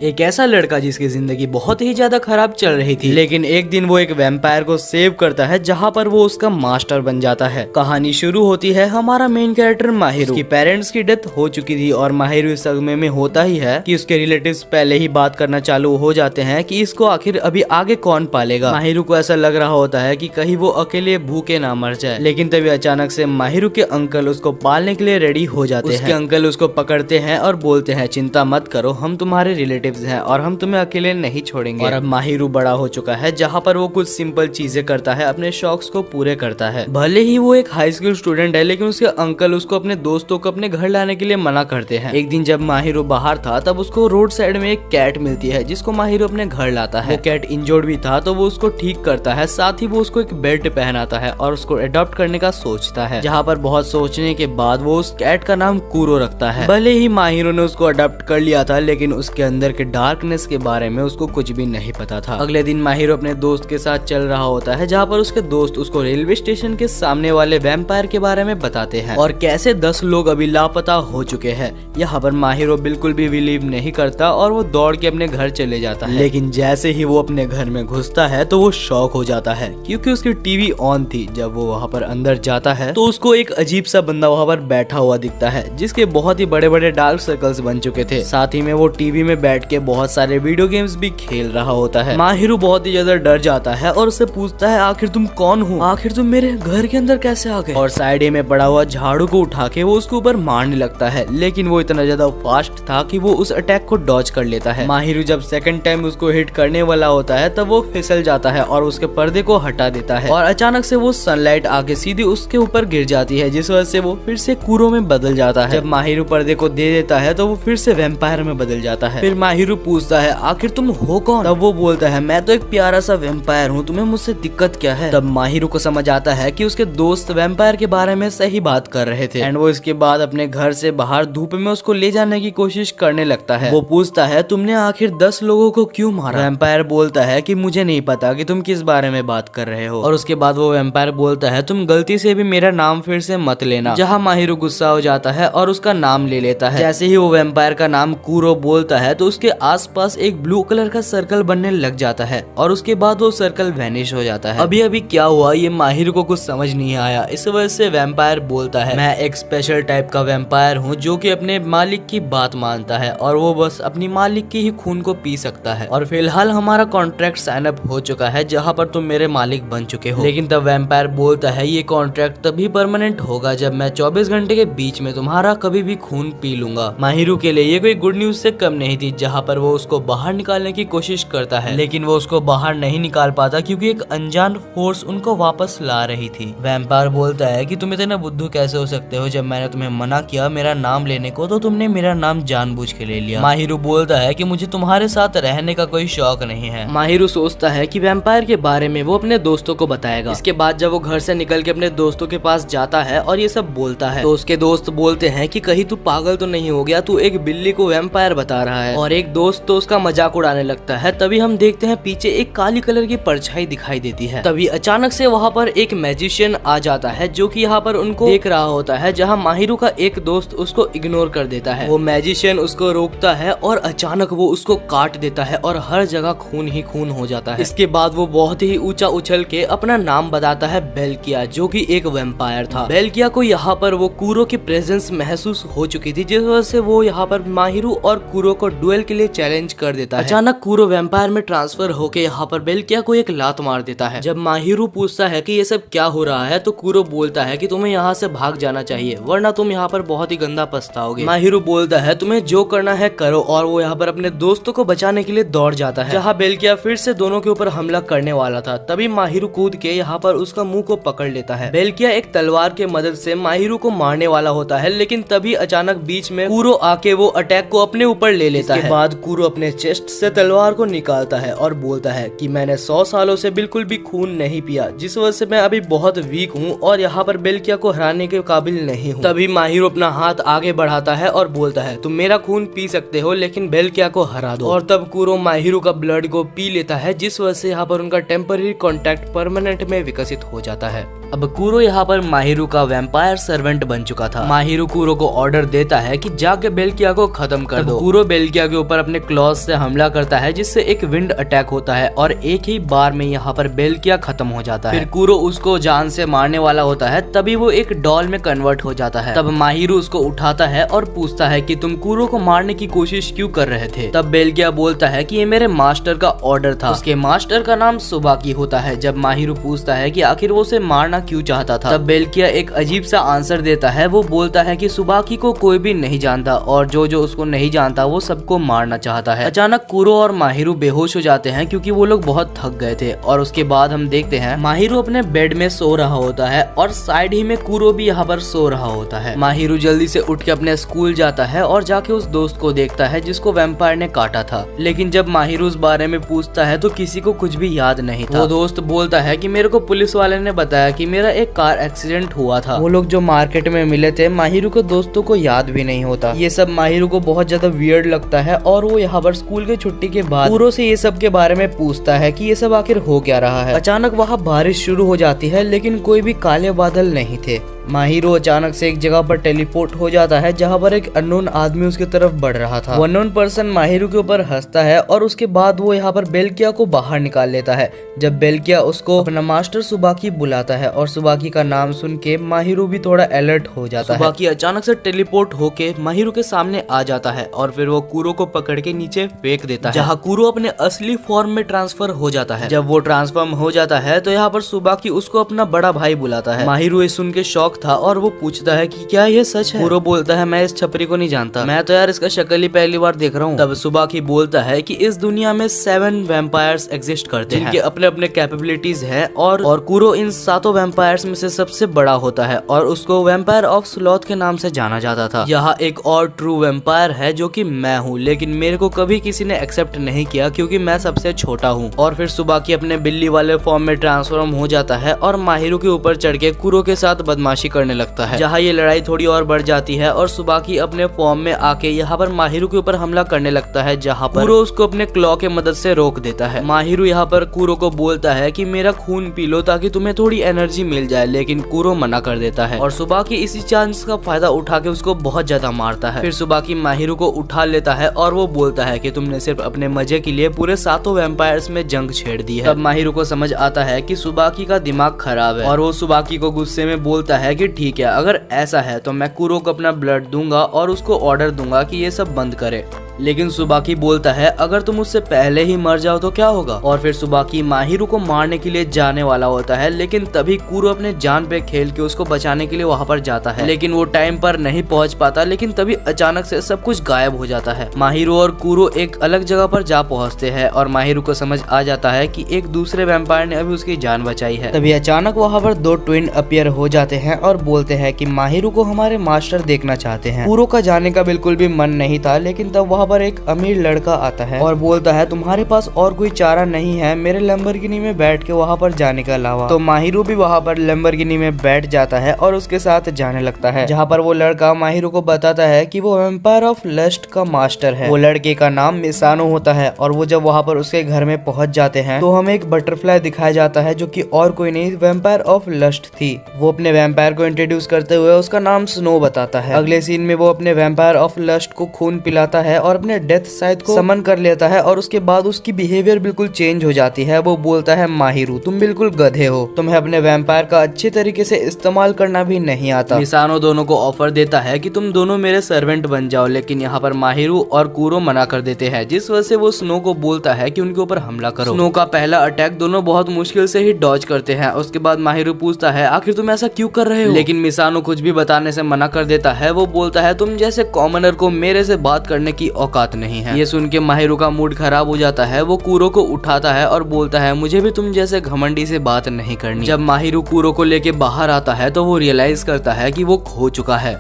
एक ऐसा लड़का जिसकी जिंदगी बहुत ही ज्यादा खराब चल रही थी, लेकिन एक दिन वो एक वैम्पायर को सेव करता है जहाँ पर वो उसका मास्टर बन जाता है। कहानी शुरू होती है हमारा मेन कैरेक्टर माहिरू की पेरेंट्स की डेथ हो चुकी थी और माहिरू इस सदमे में होता ही है कि उसके रिलेटिव्स पहले ही बात करना चालू हो जाते हैं कि इसको आखिर अभी आगे कौन पालेगा। माहिरू को ऐसा लग रहा होता है कि कहीं वो अकेले भूखे ना मर जाए, लेकिन तभी अचानक से माहिरू के अंकल उसको पालने के लिए रेडी हो जाते हैं। उसके अंकल उसको पकड़ते हैं और बोलते हैं चिंता मत करो, हम तुम्हारे रिलेटिव्स हैं और हम तुम्हें अकेले नहीं छोड़ेंगे। और अब माहिरू बड़ा हो चुका है जहाँ पर वो कुछ सिंपल चीजें करता है, अपने शौक को पूरे करता है। भले ही वो एक हाई स्कूल स्टूडेंट है, लेकिन उसके अंकल उसको अपने दोस्तों को अपने घर लाने के लिए मना करते हैं। एक दिन जब माहिरू बाहर था तब उसको रोड साइड में एक कैट मिलती है जिसको माहिरू अपने घर लाता है। वो कैट इंजर्ड भी था तो वो उसको ठीक करता है, साथ ही वो उसको एक बेल्ट पहनाता है और उसको अडॉप्ट करने का सोचता है। जहाँ पर बहुत सोचने के बाद वो उस कैट का नाम कूरो रखता है। भले ही माहिरू ने उसको अडॉप्ट कर लिया था, लेकिन उसके अंदर के डार्कनेस के बारे में उसको कुछ भी नहीं पता था। अगले दिन माहिरू अपने दोस्त के साथ चल रहा होता है जहाँ पर उसके दोस्त उसको रेलवे स्टेशन के सामने वाले वैम्पायर के बारे में बताते हैं और कैसे 10 लोग अभी लापता हो चुके हैं। यहाँ पर माहिरू बिल्कुल भी बिलीव नहीं करता और वो दौड़ के अपने घर चले जाता है। लेकिन जैसे ही वो अपने घर में घुसता है तो वो शॉक हो जाता है क्योंकि उसकी टीवी ऑन थी। जब वो वहाँ पर अंदर जाता है तो उसको एक अजीब सा बंदा वहाँ पर बैठा हुआ दिखता है जिसके बहुत ही बड़े बड़े डार्क सर्कल्स बन चुके थे। साथ ही में वो टीवी में बैठ के बहुत सारे वीडियो गेम्स भी खेल रहा होता है। माहिरू बहुत ही ज्यादा डर जाता है और उससे पूछता है आखिर तुम कौन हो, आखिर तुम मेरे घर के अंदर कैसे आ गए। और साइड में पड़ा हुआ झाड़ू को उठा के वो उसके ऊपर मारने लगता है, लेकिन वो इतना ज्यादा फास्ट था कि वो उस अटैक को डॉज कर लेता है। माहिरू जब सेकंड टाइम उसको हिट करने वाला होता है तब वो फिसल जाता है और उसके पर्दे को हटा देता है और अचानक से वो सनलाइट आके सीधी उसके ऊपर गिर जाती है, जिस वजह से वो फिर से कूरो में बदल जाता है। जब माहिरू पर्दे को दे देता है तो वो फिर से वैम्पायर में बदल जाता है। फिर माहिरू पूछता है आखिर तुम हो कौन। तब वो बोलता है मैं तो एक प्यारा सा वैम्पायर हूँ, तुम्हें मुझसे दिक्कत क्या है। तब माहिरू को समझ आता है कि उसके दोस्त वैम्पायर के बारे में सही बात कर रहे थे एंड वो इसके बाद अपने घर से बाहर धूप में उसको ले जाने की कोशिश करने लगता है। वो पूछता है तुमने आखिर 10 लोगों को क्यों मारा। वैम्पायर बोलता है कि मुझे नहीं पता कि तुम किस बारे में बात कर रहे हो। और उसके बाद वो वैम्पायर बोलता है तुम गलती से भी मेरा नाम फिर से मत लेना। जहाँ माहिरू गुस्सा हो जाता है और उसका नाम ले लेता है। जैसे ही वो वैम्पायर का नाम कूरो बोलता है तो उसके आसपास एक ब्लू कलर का सर्कल बनने लग जाता है और उसके बाद वो सर्कल वैनिश हो जाता है। अभी अभी क्या हुआ ये माहिरू को कुछ समझ नहीं आया। इस वजह से वैम्पायर बोलता है मैं एक स्पेशल टाइप का वैम्पायर हूँ जो कि अपने मालिक की बात मानता है और वो बस अपनी मालिक की ही खून को पी सकता है। और फिलहाल हमारा कॉन्ट्रैक्ट साइन अप हो चुका है जहाँ पर तुम मेरे मालिक बन चुके हो। लेकिन तब वैम्पायर बोलता है ये कॉन्ट्रैक्ट तभी परमानेंट होगा जब मैं 24 घंटे के बीच में तुम्हारा कभी भी खून पी लूंगा। माहिरू के लिए ये कोई गुड न्यूज से कम नहीं थी, जहाँ पर वो उसको बाहर निकालने की कोशिश करता है लेकिन वो उसको बाहर नहीं निकाल पाता क्योंकि एक अनजान फोर्स उनको वापस ला रही थी। वैम्पायर बोलता है कि तुम इतने बुद्धू कैसे हो सकते हो, जब मैंने तुम्हें मना किया मेरा नाम लेने को तो तुमने मेरा नाम जानबूझ के ले लिया। माहिरू बोलता है कि मुझे तुम्हारे साथ रहने का कोई शौक नहीं है। माहिरू सोचता है कि वैम्पायर के बारे में वो अपने दोस्तों को बताएगा। इसके बाद जब वो घर से निकल के अपने दोस्तों के पास जाता है और ये सब बोलता है तो उसके दोस्त बोलते हैं कि कहीं तू पागल तो नहीं हो गया, तू एक बिल्ली को वैम्पायर बता रहा है। और एक दोस्त तो उसका मजाक उड़ाने लगता है। तभी हम देखते हैं पीछे एक काली कलर की परछाई दिखाई देती है। तभी अचानक से वहाँ पर एक मैजिशियन आ जाता है जो कि यहाँ पर उनको देख रहा होता है, जहाँ माहिरू का एक दोस्त उसको इग्नोर कर देता है। वो मैजिशियन उसको रोकता है और अचानक वो उसको काट देता है और हर जगह खून ही खून हो जाता है। इसके बाद वो बहुत ही ऊंचा उछल के अपना नाम बताता है बेल्किया, जो कि एक वैम्पायर था। बेल्किया को यहाँ पर वो कूरो की प्रेजेंस महसूस हो चुकी थी, जिस वजह से वो यहाँ पर माहिरू और कूरो को डुएल के लिए चैलेंज कर देता है। अचानक कूरो वैम्पायर में ट्रांसफर होके यहाँ पर बेल्किया को एक लात मार देता है। जब माहिरू पूछता है कि ये सब क्या हो रहा है तो कूरो बोलता है कि तुम्हें यहाँ से भाग जाना चाहिए वरना तुम यहाँ पर बहुत ही गंदा पछताओगे। माहिरू बोलता है तुम्हें जो करना है करो और वो यहाँ पर अपने दोस्तों को बचाने के लिए दौड़ जाता है। जहाँ बेल्किया फिर से दोनों के ऊपर हमला करने वाला था तभी माहिरू कूद के यहाँ पर उसका मुंह को पकड़ लेता है। बेल्किया एक तलवार के मदद से माहिरू को मारने वाला होता है, लेकिन तभी अचानक बीच में कूरो आके वो अटैक को अपने ऊपर ले लेता है। इसके बाद कूरो अपने चेस्ट से तलवार को निकालता है और बोलता है कि मैंने 100 सालों से बिल्कुल भी खून नहीं पिया, जिस वजह से मैं अभी बहुत वीक हूँ और यहाँ पर बेल्किया को हराने के काबिल नहीं हूँ। तभी माहिरू अपना हाथ आगे बढ़ाता है और बोलता है तुम मेरा खून पी सकते हो लेकिन बेल्किया को हरा दो। और तब कूरो माहिरू का ब्लड को पी लेता है, जिस वजह से यहाँ पर उनका टेम्पररी कॉन्टैक्ट परमानेंट में विकसित हो जाता है। अब कुरो यहाँ पर माहिरू का वैम्पायर सर्वेंट बन चुका था। माहिरू कुरो को ऑर्डर देता है कि जाके बेल्किया को खत्म कर दो। कुरो बेल्किया के ऊपर अपने क्लॉज से हमला करता है जिससे एक विंड अटैक होता है और एक ही बार में यहाँ पर बेल्किया खत्म हो जाता है। फिर कुरो उसको जान से मारने वाला होता है, तभी वो एक डॉल में कन्वर्ट हो जाता है। तब माहिरू उसको उठाता है और पूछता है कि तुम कुरो को मारने की कोशिश क्यों कर रहे थे। तब बेल्किया बोलता है कि ये मेरे मास्टर का ऑर्डर था। उसके मास्टर का नाम सुबाकी होता है। जब माहिरू पूछता है कि आखिर वो उसे मारना क्यों चाहता था, तब बेल्किया एक अजीब सा आंसर देता है। वो बोलता है कि सुबाकी को कोई भी नहीं जानता और जो जो उसको नहीं जानता वो सबको मारना चाहता है। अचानक कुरो और माहिरू बेहोश हो जाते हैं क्योंकि वो लोग बहुत थक गए थे। और उसके बाद हम देखते हैं माहिरू अपने बेड में सो रहा होता है और साइड ही में कुरो भी यहाँ पर सो रहा होता है। माहिरू जल्दी से उठ के अपने स्कूल जाता है और जाके उस दोस्त को देखता है जिसको वैम्पायर ने काटा था। लेकिन जब माहिरू उस बारे में पूछता है तो किसी को कुछ भी याद नहीं था। वो दोस्त बोलता है कि मेरे को पुलिस वाले ने बताया कि मेरा एक कार एक्सीडेंट हुआ था। वो लोग जो मार्केट में मिले थे माहिरू के दोस्तों को याद भी नहीं होता। ये सब माहिरू को बहुत ज्यादा वियर्ड लगता है और वो यहाँ पर स्कूल के छुट्टी के बाद कुरो से ये सब के बारे में पूछता है कि ये सब आखिर हो क्या रहा है। अचानक वहाँ बारिश शुरू हो जाती है लेकिन कोई भी काले बादल नहीं थे। माहिरू अचानक से एक जगह पर टेलीपोर्ट हो जाता है जहाँ पर एक अननोन आदमी उसकी तरफ बढ़ रहा था। वो अननोन पर्सन माहिरू के ऊपर हंसता है और उसके बाद वो यहाँ पर बेल्किया को बाहर निकाल लेता है। जब बेल्किया उसको अपना मास्टर सुबाकी बुलाता है और सुबाकी का नाम सुन के माहिरू भी थोड़ा अलर्ट हो जाता है। सुबाकी अचानक से टेलीपोर्ट होके माहिरू के सामने आ जाता है और फिर वो कुरो को पकड़ के नीचे फेंक देता है, जहाँ कुरो अपने असली फॉर्म में ट्रांसफर हो जाता है। जब वो ट्रांसफॉर्म हो जाता है तो यहाँ पर सुबाकी उसको अपना बड़ा भाई बुलाता है। माहिरू ये सुन के शॉक था और वो पूछता है कि क्या ये सच है। कुरो बोलता है मैं इस छपरी को नहीं जानता, मैं तो यार इसका शक्ल ही पहली बार देख रहा हूँ। तब सुबाकी बोलता है कि इस दुनिया में 7 वैम्पायर्स एग्जिस्ट करते हैं जिनके अपने अपने कैपेबिलिटीज है और कुरो इन 7 वैम्पायर्स में से सबसे बड़ा होता है और उसको वैम्पायर ऑफ स्लॉथ के नाम से जाना जाता था। यहाँ एक और ट्रू वैम्पायर है जो कि मैं हूँ, लेकिन मेरे को कभी किसी ने एक्सेप्ट नहीं किया क्योंकि मैं सबसे छोटा हूँ। और फिर सुबाकी अपने बिल्ली वाले फॉर्म में ट्रांसफॉर्म हो जाता है और माहिरू के ऊपर चढ़ के कुरो के साथ बदमाशी करने लगता है, जहाँ ये लड़ाई थोड़ी और बढ़ जाती है और सुबाकी अपने फॉर्म में आके यहाँ पर माहिरू के ऊपर हमला करने लगता है, जहाँ पर कुरो उसको अपने क्लॉ के मदद से रोक देता है। माहिरू यहाँ पर कुरो को बोलता है कि मेरा खून पी लो ताकि तुम्हें थोड़ी एनर्जी मिल जाए, लेकिन कुरो मना कर देता है और सुबाकी इसी चांस का फायदा उठा के उसको बहुत ज्यादा मारता है। फिर सुबाकी माहिरू को उठा लेता है और वो बोलता है कि तुमने सिर्फ अपने मजे के लिए पूरे 7 वैम्पायर्स में जंग छेड़ दी है। तब माहिरू को समझ आता है कि सुबाकी का दिमाग खराब है और वो सुबाकी को गुस्से में बोलता है कि ठीक है, अगर ऐसा है तो मैं कुरो को अपना ब्लड दूंगा और उसको ऑर्डर दूंगा कि ये सब बंद करे। लेकिन सुबाकी बोलता है अगर तुम उससे पहले ही मर जाओ तो क्या होगा। और फिर सुबाकी माहिरू को मारने के लिए जाने वाला होता है, लेकिन तभी कुरो अपने जान पे खेल के उसको बचाने के लिए वहाँ पर जाता है, लेकिन वो टाइम पर नहीं पहुँच पाता। लेकिन तभी अचानक से सब कुछ गायब हो जाता है। माहिरू और कुरो एक अलग जगह पर जा पहुँचते हैं और माहिरू को समझ आ जाता है कि एक दूसरे वैम्पायर ने अभी उसकी जान बचाई है। तभी अचानक वहाँ पर 2 ट्विन अपीयर हो जाते हैं और बोलते हैं कि माहिरू को हमारे मास्टर देखना चाहते हैं। कुरो का जाने का बिल्कुल भी मन नहीं था, लेकिन तब वहाँ पर एक अमीर लड़का आता है और बोलता है तुम्हारे पास और कोई चारा नहीं है मेरे लैम्बोर्गिनी में बैठ के वहाँ पर जाने के अलावा। तो माहिरू भी वहाँ पर लैम्बोर्गिनी में बैठ जाता है और उसके साथ जाने लगता है, जहाँ पर वो लड़का माहिरू को बताता है कि वो वैम्पायर ऑफ लस्ट का मास्टर है। वो लड़के का नाम मिसानो होता है और वो जब वहाँ पर उसके घर में पहुँच जाते हैं तो हमें एक बटरफ्लाई दिखाया जाता है जो कि और कोई नहीं वैम्पायर ऑफ लस्ट थी। वो अपने वैम्पायर को इंट्रोड्यूस करते हुए उसका नाम स्नो बताता है। अगले सीन में वो अपने वैम्पायर ऑफ लस्ट को खून पिलाता है और अपने डेथ साइड को समन कर लेता है और उसके बाद उसकी बिहेवियर बिल्कुल चेंज हो जाती है। वो बोलता है माहिरू तुम बिल्कुल गधे हो, तुम्हें अपने वैम्पायर का अच्छे तरीके से इस्तेमाल करना भी नहीं आता। मिसानो दोनों को ऑफर देता है कि तुम दोनों मेरे सर्वेंट बन जाओ, लेकिन यहाँ पर माहिरू और कुरो मना कर देते हैं, जिस वजह से वो स्नो को बोलता है कि उनके ऊपर हमला करो। स्नो का पहला अटैक दोनों बहुत मुश्किल से ही डॉज करते हैं। उसके बाद माहिरू पूछता है आखिर तुम ऐसा क्यों कर रहे हो, लेकिन मिसानो कुछ भी बताने से मना कर देता है। वो बोलता है तुम जैसे कॉमनर को मेरे से बात करने की औकात नहीं है। ये सुन के माहिरू का मूड खराब हो जाता है। वो कुरो को उठाता है और बोलता है मुझे भी तुम जैसे घमंडी से बात नहीं करनी। जब माहिरू कुरो को लेके बाहर आता है तो वो रियलाइज करता है कि वो खो चुका है।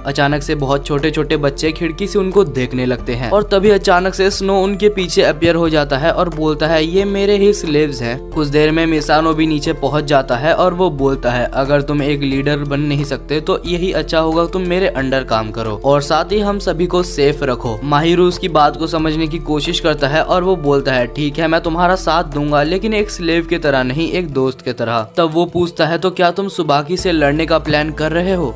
अचानक से बहुत छोटे छोटे बच्चे खिड़की से उनको देखने लगते हैं और तभी अचानक से स्नो उनके पीछे अपीयर हो जाता है और बोलता है ये मेरे ही स्लेव्स हैं। कुछ देर में मिसानो भी नीचे पहुंच जाता है और वो बोलता है अगर तुम एक लीडर बन नहीं सकते तो यही अच्छा होगा तुम मेरे अंडर काम करो और साथ ही हम सभी को सेफ रखो। माहिरू उसकी बात को समझने की कोशिश करता है और वो बोलता है ठीक है मैं तुम्हारा साथ दूंगा लेकिन एक स्लेव की तरह नहीं, एक दोस्त की तरह। तब वो पूछता है तो क्या तुम सुबाकी से लड़ने का प्लान कर रहे हो?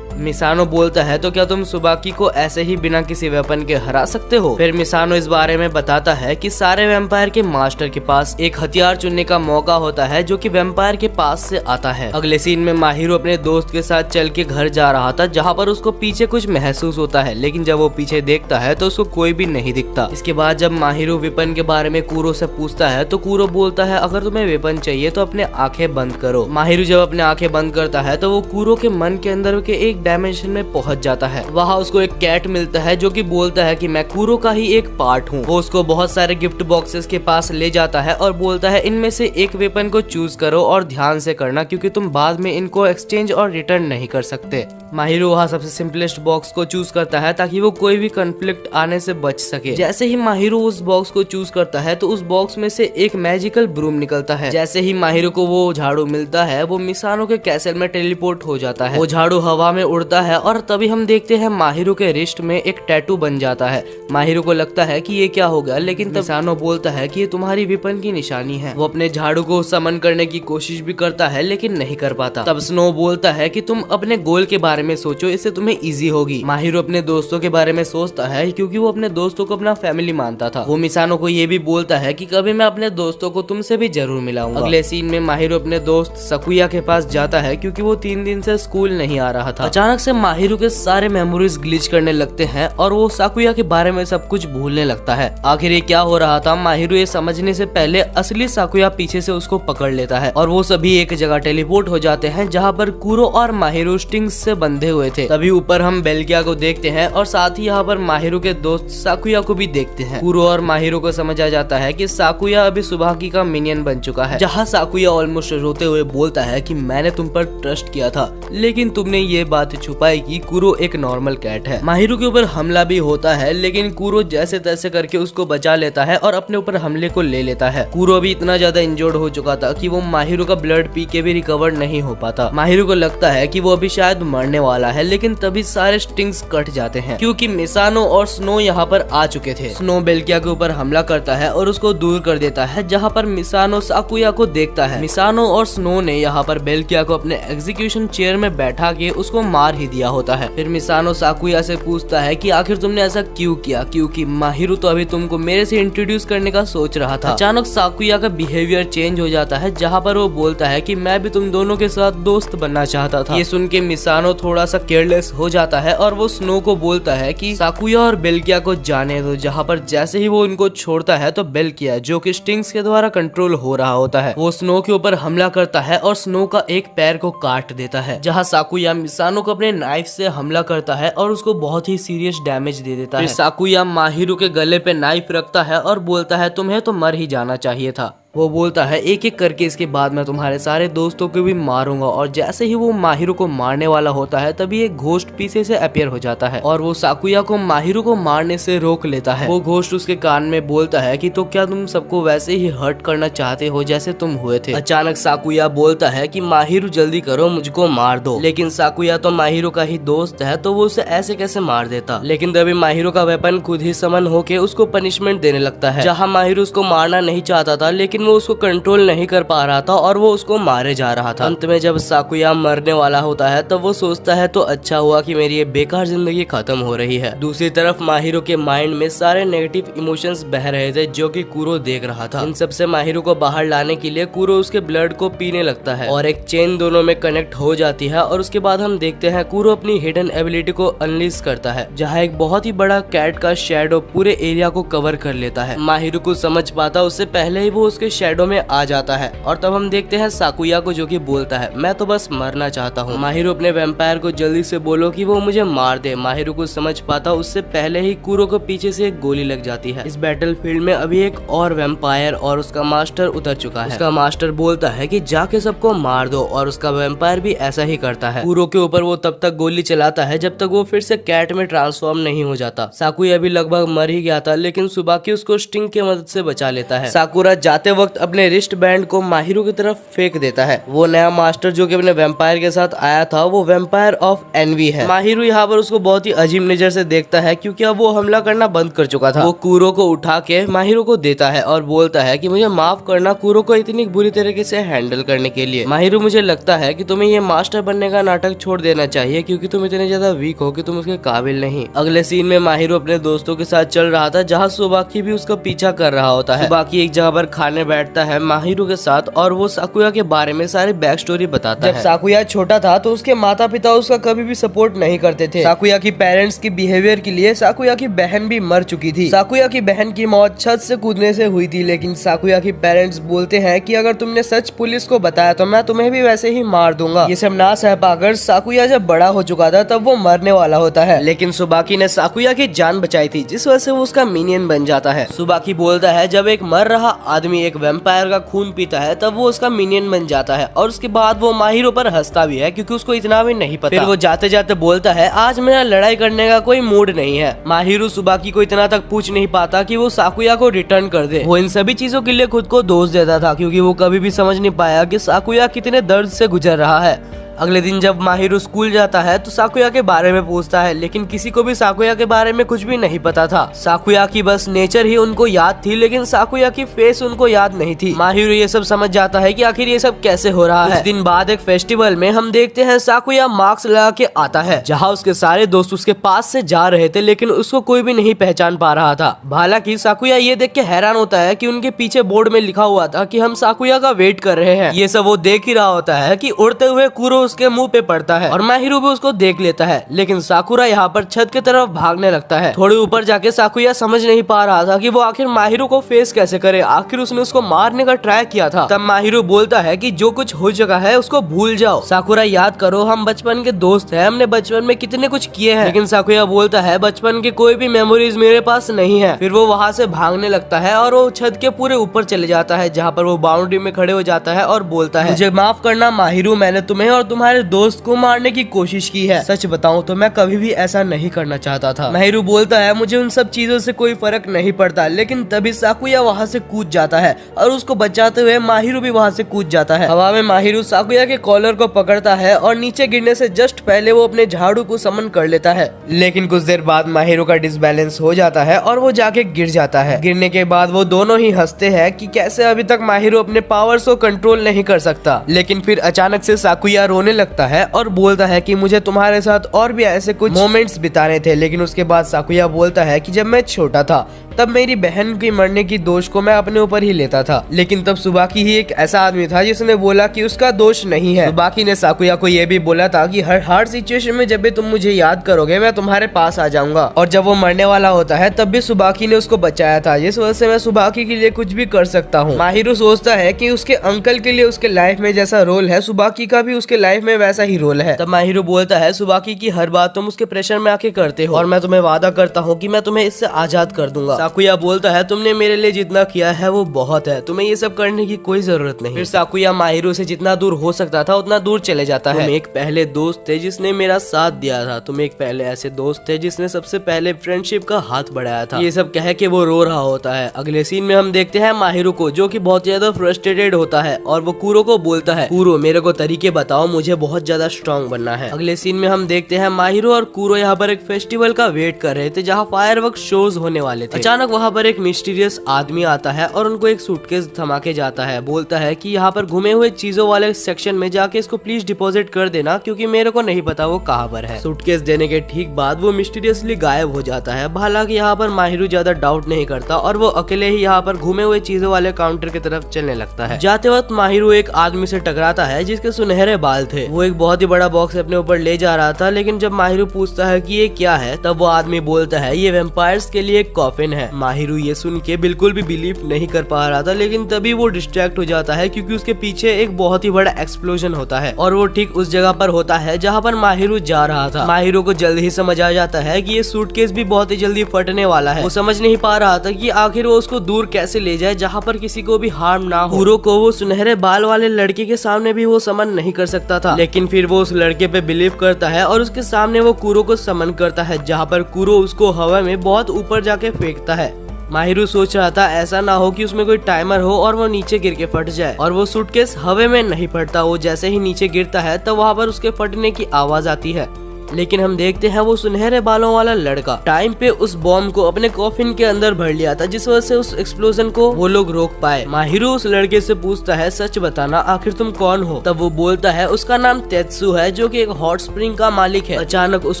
मिसानो बोलता है तो क्या तुम सुबाकी को ऐसे ही बिना किसी वेपन के हरा सकते हो? फिर मिसानो इस बारे में बताता है कि सारे वैम्पायर के मास्टर के पास एक हथियार चुनने का मौका होता है जो कि वैम्पायर के पास से आता है। अगले सीन में माहिरू अपने दोस्त के साथ चल के घर जा रहा था जहाँ पर उसको पीछे कुछ महसूस होता है, लेकिन जब वो पीछे देखता है तो उसको कोई भी नहीं दिखता। इसके बाद जब माहिरू वेपन के बारे में कूरो से पूछता है तो कूरो बोलता है अगर तुम्हें वेपन चाहिए तो अपने आंखें बंद करो। माहिरू जब अपने आंखें बंद करता है तो वो कूरो के मन के अंदर के एक डायमेंशन में पहुंच जाता है। वहाँ उसको एक कैट मिलता है जो कि बोलता है कि मैं कूरो का ही एक पार्ट हूँ। वो उसको बहुत सारे गिफ्ट बॉक्सेस के पास ले जाता है और बोलता है इनमें से एक वेपन को चूज करो और ध्यान से करना क्योंकि तुम बाद में इनको एक्सचेंज और रिटर्न नहीं कर सकते। माहिरू वहाँ सबसे सिंपलेस्ट बॉक्स को चूज करता है ताकि वो कोई भी कॉन्फ्लिक्ट आने से बच सके। जैसे ही माहिरू उस बॉक्स को चूज करता है तो उस बॉक्स में से एक मैजिकल ब्रूम निकलता है। जैसे ही माहिरू को वो झाड़ू मिलता है वो मिसानो के कैसल में टेलीपोर्ट हो जाता है। वो झाड़ू हवा में उड़ता है और तभी हम देखते हैं माहिरू के रिस्ट में एक टैटू बन जाता है। माहिरू को लगता है कि ये क्या हो गया, लेकिन तब मिसानो बोलता है कि ये तुम्हारी वेपन की निशानी है। वो अपने झाड़ू को समन करने की कोशिश भी करता है लेकिन नहीं कर पाता। तब स्नो बोलता है कि तुम अपने गोल के बारे में सोचो, इससे तुम्हें इजी होगी। माहिरू अपने दोस्तों के बारे में सोचता है क्योंकि वो अपने दोस्तों को अपना फैमिली मानता था। वो मिसानो को ये भी बोलता है कि कभी मैं अपने दोस्तों को तुमसे भी जरूर मिलाऊंगा। अगले सीन में माहिरू अपने दोस्त सकुया के पास जाता है क्योंकि वो 3 दिन से स्कूल नहीं आ रहा था। अचानक से माहिरू के सारे मेमोरीज ग्लिच करने लगते हैं और वो साकुया के बारे में सब कुछ भूलने लगता है। आखिर ये क्या हो रहा था, माहिरू ये समझने से पहले असली साकुया पीछे से उसको पकड़ लेता है और वो सभी एक जगह टेलीपोर्ट हो जाते हैं जहाँ पर कूरो और माहिरू स्टिंग्स से बंधे हुए थे। तभी ऊपर हम बेल्किया को देखते हैं और साथ ही यहाँ पर माहिरू के दोस्त साकुया को भी देखते हैं। कूरो और माहिरू को समझ आ जाता है कि साकुया अभी सुबाकी का मिनियन बन चुका है। जहाँ साकुया ऑलमोस्ट रोते हुए बोलता है कि मैंने तुम पर ट्रस्ट किया था लेकिन तुमने ये बात छुपाई कि कूरो एक नॉर्मल कैट है। माहिरू के ऊपर हमला भी होता है लेकिन कूरो जैसे तैसे करके उसको बचा लेता है और अपने ऊपर हमले को ले लेता है। कूरो अभी इतना ज्यादा इंजर्ड हो चुका था कि वो माहिरू का ब्लड पी के भी रिकवर नहीं हो पाता। माहिरू को लगता है कि वो अभी शायद मरने वाला है लेकिन तभी सारे स्टिंग्स कट जाते हैं क्योंकि मिसानो और स्नो यहाँ पर आ चुके थे। स्नो बेल्किया के ऊपर हमला करता है और उसको दूर कर देता है जहाँ पर मिसानो साकुया को देखता है। मिसानो और स्नो ने यहाँ पर बेल्किया को अपने एग्जीक्यूशन चेयर में बैठा के उसको मार ही दिया होता है। फिर मिसानो साकुया से पूछता है कि आखिर तुमने ऐसा क्यों किया, क्योंकि माहिरू तो अभी तुमको मेरे से इंट्रोड्यूस करने का सोच रहा था। अचानक साकुया का बिहेवियर चेंज हो जाता है जहाँ पर वो बोलता है कि मैं भी तुम दोनों के साथ दोस्त बनना चाहता था। ये सुन के मिसानो थोड़ा सा केयरलेस हो जाता है और वो स्नो को बोलता है कि साकुया और बेल्किया को जाने दो। जहाँ पर जैसे ही वो इनको छोड़ता है तो बेल्किया जो कि स्टिंग्स के द्वारा कंट्रोल हो रहा होता है वो स्नो के ऊपर हमला करता है और स्नो का एक पैर को काट देता है। जहाँ साकुया मिसानो को अपने नाइफ से हमला करता है और उसको बहुत ही सीरियस डैमेज दे देता है। साकुया माहिरू के गले पे नाइफ रखता है और बोलता है तुम्हें तो मर ही जाना चाहिए था। वो बोलता है एक एक करके इसके बाद मैं तुम्हारे सारे दोस्तों को भी मारूंगा। और जैसे ही वो माहिरू को मारने वाला होता है तभी एक घोस्ट पीछे से अपीयर हो जाता है और वो साकुया को माहिरू को मारने से रोक लेता है। वो घोस्ट उसके कान में बोलता है कि तो क्या तुम सबको वैसे ही हर्ट करना चाहते हो जैसे तुम हुए थे। अचानक साकुया बोलता है कि माहिरू जल्दी करो, मुझको मार दो। लेकिन साकुया तो माहिरू का ही दोस्त है तो वो उसे ऐसे कैसे मार देता। लेकिन तभी माहिरू का वेपन खुद ही समन होके उसको पनिशमेंट देने लगता है। जहाँ माहिरू उसको मारना नहीं चाहता था लेकिन वो उसको कंट्रोल नहीं कर पा रहा था और वो उसको मारे जा रहा था। अंत में जब साकुया मरने वाला होता है तब वो सोचता है तो अच्छा हुआ कि मेरी ये बेकार जिंदगी खत्म हो रही है। दूसरी तरफ माहिरू के माइंड में सारे नेगेटिव इमोशंस बह रहे थे जो कि कूरो देख रहा था। इन सबसे माहिरू को बाहर लाने के लिए कूरो उसके ब्लड को पीने लगता है और एक चेन दोनों में कनेक्ट हो जाती है और उसके बाद हम देखते हैं कूरो अपनी हिडन एबिलिटी को अनलीज करता है जहाँ एक बहुत ही बड़ा कैट का शैडो पूरे एरिया को कवर कर लेता है। माहिरू को समझ पाता उससे पहले ही वो उसके उसके शेडो में आ जाता है और तब हम देखते हैं साकुया को जो कि बोलता है मैं तो बस मरना चाहता हूँ। माहिरो अपने वैम्पायर को जल्दी से बोलो कि वो मुझे मार दे। माहिरो को समझ पाता उससे पहले ही कुरो को पीछे से एक गोली लग जाती है। इस बैटल फील्ड में अभी एक और वैम्पायर और उसका मास्टर उतर चुका है। उसका मास्टर बोलता है कि जाके सबको मार दो और उसका वैम्पायर भी ऐसा ही करता है। कुरो के ऊपर वो तब तक गोली चलाता है जब तक वो फिर से कैट में ट्रांसफॉर्म नहीं हो जाता। साकुया भी लगभग मर ही गया था लेकिन सुबाकी उसको स्टिंग की मदद से बचा लेता है। साकुरा जाते वक्त अपने रिस्ट बैंड को माहिरो की तरफ फेंक देता है। वो नया मास्टर जो कि अपने वैम्पायर के साथ आया था वो वैम्पायर ऑफ एनवी है। माहिरो यहाँ पर उसको बहुत ही अजीब नजर से देखता है क्योंकि अब वो हमला करना बंद कर चुका था। वो कुरो को उठा के माहिरो को देता है और बोलता है कि मुझे माफ करना कुरो को इतनी बुरी तरीके से हैंडल करने के लिए। माहिरो मुझे लगता है कि तुम्हें ये मास्टर बनने का नाटक छोड़ देना चाहिए क्योंकि तुम इतने ज्यादा वीक हो कि तुम उसके काबिल नहीं। अगले सीन में माहिरो अपने दोस्तों के साथ चल रहा था जहाँ सुबाकी भी उसका पीछा कर रहा होता है। सुबाकी एक जगह पर खाने बैठता है माहिरो के साथ और वो साकुया के बारे में सारी बैक स्टोरी बताता है। जब साकुया छोटा था तो उसके माता पिता उसका कभी भी सपोर्ट नहीं करते थे। साकुया की पेरेंट्स की बिहेवियर के लिए साकुया की बहन भी मर चुकी थी। साकुया की बहन की मौत छत से कूदने से हुई थी लेकिन साकुया की पेरेंट्स बोलते हैं कि अगर तुमने सच पुलिस को बताया तो मैं तुम्हें भी वैसे ही मार दूंगा। ये सब ना सह पाकर साकुया जब बड़ा हो चुका था तब वो मरने वाला होता है लेकिन सुबाकी ने साकुया की जान बचाई थी जिस वजह से वो उसका मिनियन बन जाता है। सुबाकी बोलता है जब एक मर रहा आदमी एक वैम्पायर का खून पीता है तब वो उसका मिनियन बन जाता है और उसके बाद वो माहिरो पर हंसता भी है क्योंकि उसको इतना भी नहीं पता। फिर वो जाते जाते बोलता है आज मेरा लड़ाई करने का कोई मूड नहीं है। माहिरो सुबाकी को इतना तक पूछ नहीं पाता कि वो साकुया को रिटर्न कर दे। वो इन सभी चीजों के लिए खुद को दोष देता था क्योंकि वो कभी भी समझ नहीं पाया कि साकुया कितने दर्द से गुजर रहा है। अगले दिन जब माहिरो स्कूल जाता है तो साकुया के बारे में पूछता है लेकिन किसी को भी साकुया के बारे में कुछ भी नहीं पता था। साकुया की बस नेचर ही उनको याद थी लेकिन साकुया की फेस उनको याद नहीं थी। माहिरो ये सब समझ जाता है कि आखिर ये सब कैसे हो रहा है। कुछ दिन बाद एक फेस्टिवल में हम देखते हैं साकुया मास्क लगा के आता है जहाँ उसके सारे दोस्त उसके पास से जा रहे थे लेकिन उसको कोई भी नहीं पहचान पा रहा था। हालांकि साकुया ये देख के हैरान होता है कि उनके पीछे बोर्ड में लिखा हुआ था कि हम साकुया का वेट कर रहे हैं। ये सब वो देख ही रहा होता है कि उड़ते हुए कुरो उसके मुंह पे पड़ता है और माहिरो भी उसको देख लेता है लेकिन साकुरा यहाँ पर छत की तरफ भागने लगता है। थोड़ी ऊपर जाके साकुया समझ नहीं पा रहा था कि वो आखिर माहिरो को फेस कैसे करे। आखिर उसने उसको मारने का ट्राई किया था। तब माहिरो बोलता है कि जो कुछ हो चुका है उसको भूल जाओ। साकुरा याद करो हम बचपन के दोस्त हैं, हमने बचपन में कितने कुछ किए हैं। लेकिन साकुया बोलता है बचपन की कोई भी मेमोरीज मेरे पास नहीं है। फिर वो वहाँ से भागने लगता है और वो छत के पूरे ऊपर चले जाता है जहाँ पर वो बाउंड्री में खड़े हो जाता है और बोलता है मुझे माफ करना माहिरो, मैंने तुम्हें और तुम्हारे दोस्त को मारने की कोशिश की है। सच बताऊं तो मैं कभी भी ऐसा नहीं करना चाहता था। माहिरो बोलता है मुझे उन सब चीजों से कोई फर्क नहीं पड़ता लेकिन तभी साकुया वहाँ से कूद जाता है और उसको बचाते हुए माहिरो भी वहाँ से कूद जाता है। हवा में माहिरो साकुया के कॉलर को पकड़ता है और नीचे गिरने से जस्ट पहले वो अपने झाड़ू को समन कर लेता है लेकिन कुछ देर बाद माहिरो का डिसबैलेंस हो जाता है और वो जाके गिर जाता है। गिरने के बाद वो दोनों ही हंसते हैं कि कैसे अभी तक माहिरो अपने पावर्स को कंट्रोल नहीं कर सकता। लेकिन फिर अचानक से साकुया रोने लगता है और बोलता है कि मुझे तुम्हारे साथ और भी ऐसे कुछ मोमेंट्स बिताने थे। लेकिन उसके बाद साकुया बोलता है कि जब मैं छोटा था तब मेरी बहन की मरने की दोष को मैं अपने ऊपर ही लेता था लेकिन तब सुबाकी ही एक ऐसा आदमी था जिसने बोला कि उसका दोष नहीं है। सुबाकी ने साकुया को यह भी बोला था कि हर हार्ड सिचुएशन में जब भी तुम मुझे याद करोगे मैं तुम्हारे पास आ जाऊंगा। और जब वो मरने वाला होता है तब भी सुबाकी ने उसको बचाया था जिस वजह से मैं सुबाकी के लिए कुछ भी कर सकता हूँ। माहिरो सोचता है कि उसके अंकल के लिए उसके लाइफ में जैसा रोल है सुबाकी का भी उसके लाइफ में वैसा ही रोल है। तब माहिरो बोलता है सुबाकी की हर बात तुम उसके प्रेशर में आके करते हो और मैं तुम्हें वादा करता हूँ कि मैं तुम्हें इससे आजाद कर दूंगा। साकुया बोलता है तुमने मेरे लिए जितना किया है वो बहुत है, तुम्हें ये सब करने की कोई जरूरत नहीं। फिर साकुया माहिरो से जितना दूर हो सकता था उतना दूर चले जाता है। तुम एक पहले दोस्त थे जिसने मेरा साथ दिया था, तुम एक पहले ऐसे दोस्त थे जिसने सबसे पहले फ्रेंडशिप का हाथ बढ़ाया था। ये सब कह के वो रो रहा होता है। अगले सीन में हम देखते हैं माहिरो को जो कि बहुत ज्यादा फ्रस्ट्रेटेड होता है और वो कुरो को बोलता है कुरो मेरे को तरीके बताओ, मुझे बहुत ज्यादा स्ट्रॉन्ग बनना है। अगले सीन में हम देखते हैं माहिरो और कुरो यहाँ पर एक फेस्टिवल का वेट कर रहे थे जहाँ फायरवर्क शोज होने वाले थे। अचानक वहाँ पर एक मिस्टीरियस आदमी आता है और उनको एक सूटकेस थमा के जाता है। बोलता है कि यहाँ पर घूमे हुए चीजों वाले सेक्शन में जाके इसको प्लीज डिपॉजिट कर देना क्योंकि मेरे को नहीं पता वो कहाँ पर है। सूटकेस देने के ठीक बाद वो मिस्टीरियसली गायब हो जाता है। हालांकि यहाँ पर माहिरो ज्यादा डाउट नहीं करता और वो अकेले ही यहाँ पर घूमे हुए चीजों वाले काउंटर की तरफ चलने लगता है। जाते वक्त माहिरो एक आदमी से टकराता है जिसके सुनहरे बाल थे। वो एक बहुत ही बड़ा बॉक्स अपने ऊपर ले जा रहा था, लेकिन जब माहिरू पूछता है कि ये क्या है, तब वो आदमी बोलता है ये वैम्पायर्स के लिए एक कॉफिन है। माहिरू ये सुन के बिल्कुल भी बिलीव नहीं कर पा रहा था, लेकिन तभी वो डिस्ट्रैक्ट हो जाता है क्योंकि उसके पीछे एक बहुत ही बड़ा एक्सप्लोजन होता है और वो ठीक उस जगह पर होता है जहाँ पर माहिरू जा रहा था। माहिरू को जल्द ही समझ आ जाता है कि ये सूटकेस भी बहुत ही जल्दी फटने वाला है। वो समझ नहीं पा रहा था कि आखिर वो उसको दूर कैसे ले जाए जहाँ पर किसी को भी हार्म ना हो। कूरो को वो सुनहरे बाल वाले लड़के के सामने भी वो समन नहीं कर सकता था, लेकिन फिर वो उस लड़के पे बिलीव करता है और उसके सामने वो कूरो को समन करता है, जहाँ पर कूरो उसको हवा में बहुत ऊपर जाके फेंकता है। माहिरू सोच रहा था ऐसा ना हो कि उसमें कोई टाइमर हो और वो नीचे गिर के फट जाए, और वो सूटकेस हवा में नहीं फटता। वो जैसे ही नीचे गिरता है तब वहाँ पर उसके फटने की आवाज आती है, लेकिन हम देखते हैं वो सुनहरे बालों वाला लड़का टाइम पे उस बॉम्ब को अपने कॉफिन के अंदर भर लिया था, जिस वजह से उस एक्सप्लोजन को वो लोग रोक पाए। माहिरू उस लड़के से पूछता है सच बताना आखिर तुम कौन हो। तब वो बोलता है उसका नाम तेत्सु है, जो कि एक हॉट स्प्रिंग का मालिक है। अचानक उस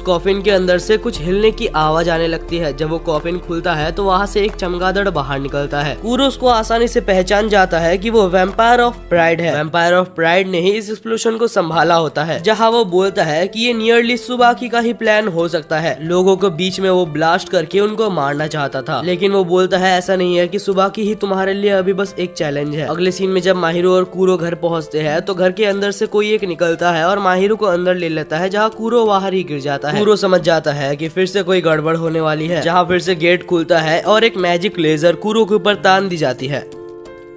कॉफिन के अंदर से कुछ हिलने की आवाज आने लगती है। जब वो कॉफिन खुलता है तो वहाँ से एक चमगादड़ बाहर निकलता है। कूरो उसको आसानी से पहचान जाता है कि वो वैम्पायर ऑफ प्राइड है। वैम्पायर ऑफ प्राइड ने ही इस एक्सप्लोजन को संभाला होता है, जहाँ वो बोलता है कि ये नियरली सुबाकी का ही प्लान हो सकता है। लोगों को बीच में वो ब्लास्ट करके उनको मारना चाहता था, लेकिन वो बोलता है ऐसा नहीं है कि सुबाकी ही तुम्हारे लिए अभी बस एक चैलेंज है। अगले सीन में जब माहिरू और कूरो घर पहुंचते हैं तो घर के अंदर से कोई एक निकलता है और माहिरू को अंदर ले लेता है, जहाँ कूरो बाहर ही गिर जाता है। कूरो समझ जाता है कि फिर से कोई गड़बड़ होने वाली है, जहाँ फिर से गेट खुलता है और एक मैजिक लेजर कूरो के ऊपर तान दी जाती है।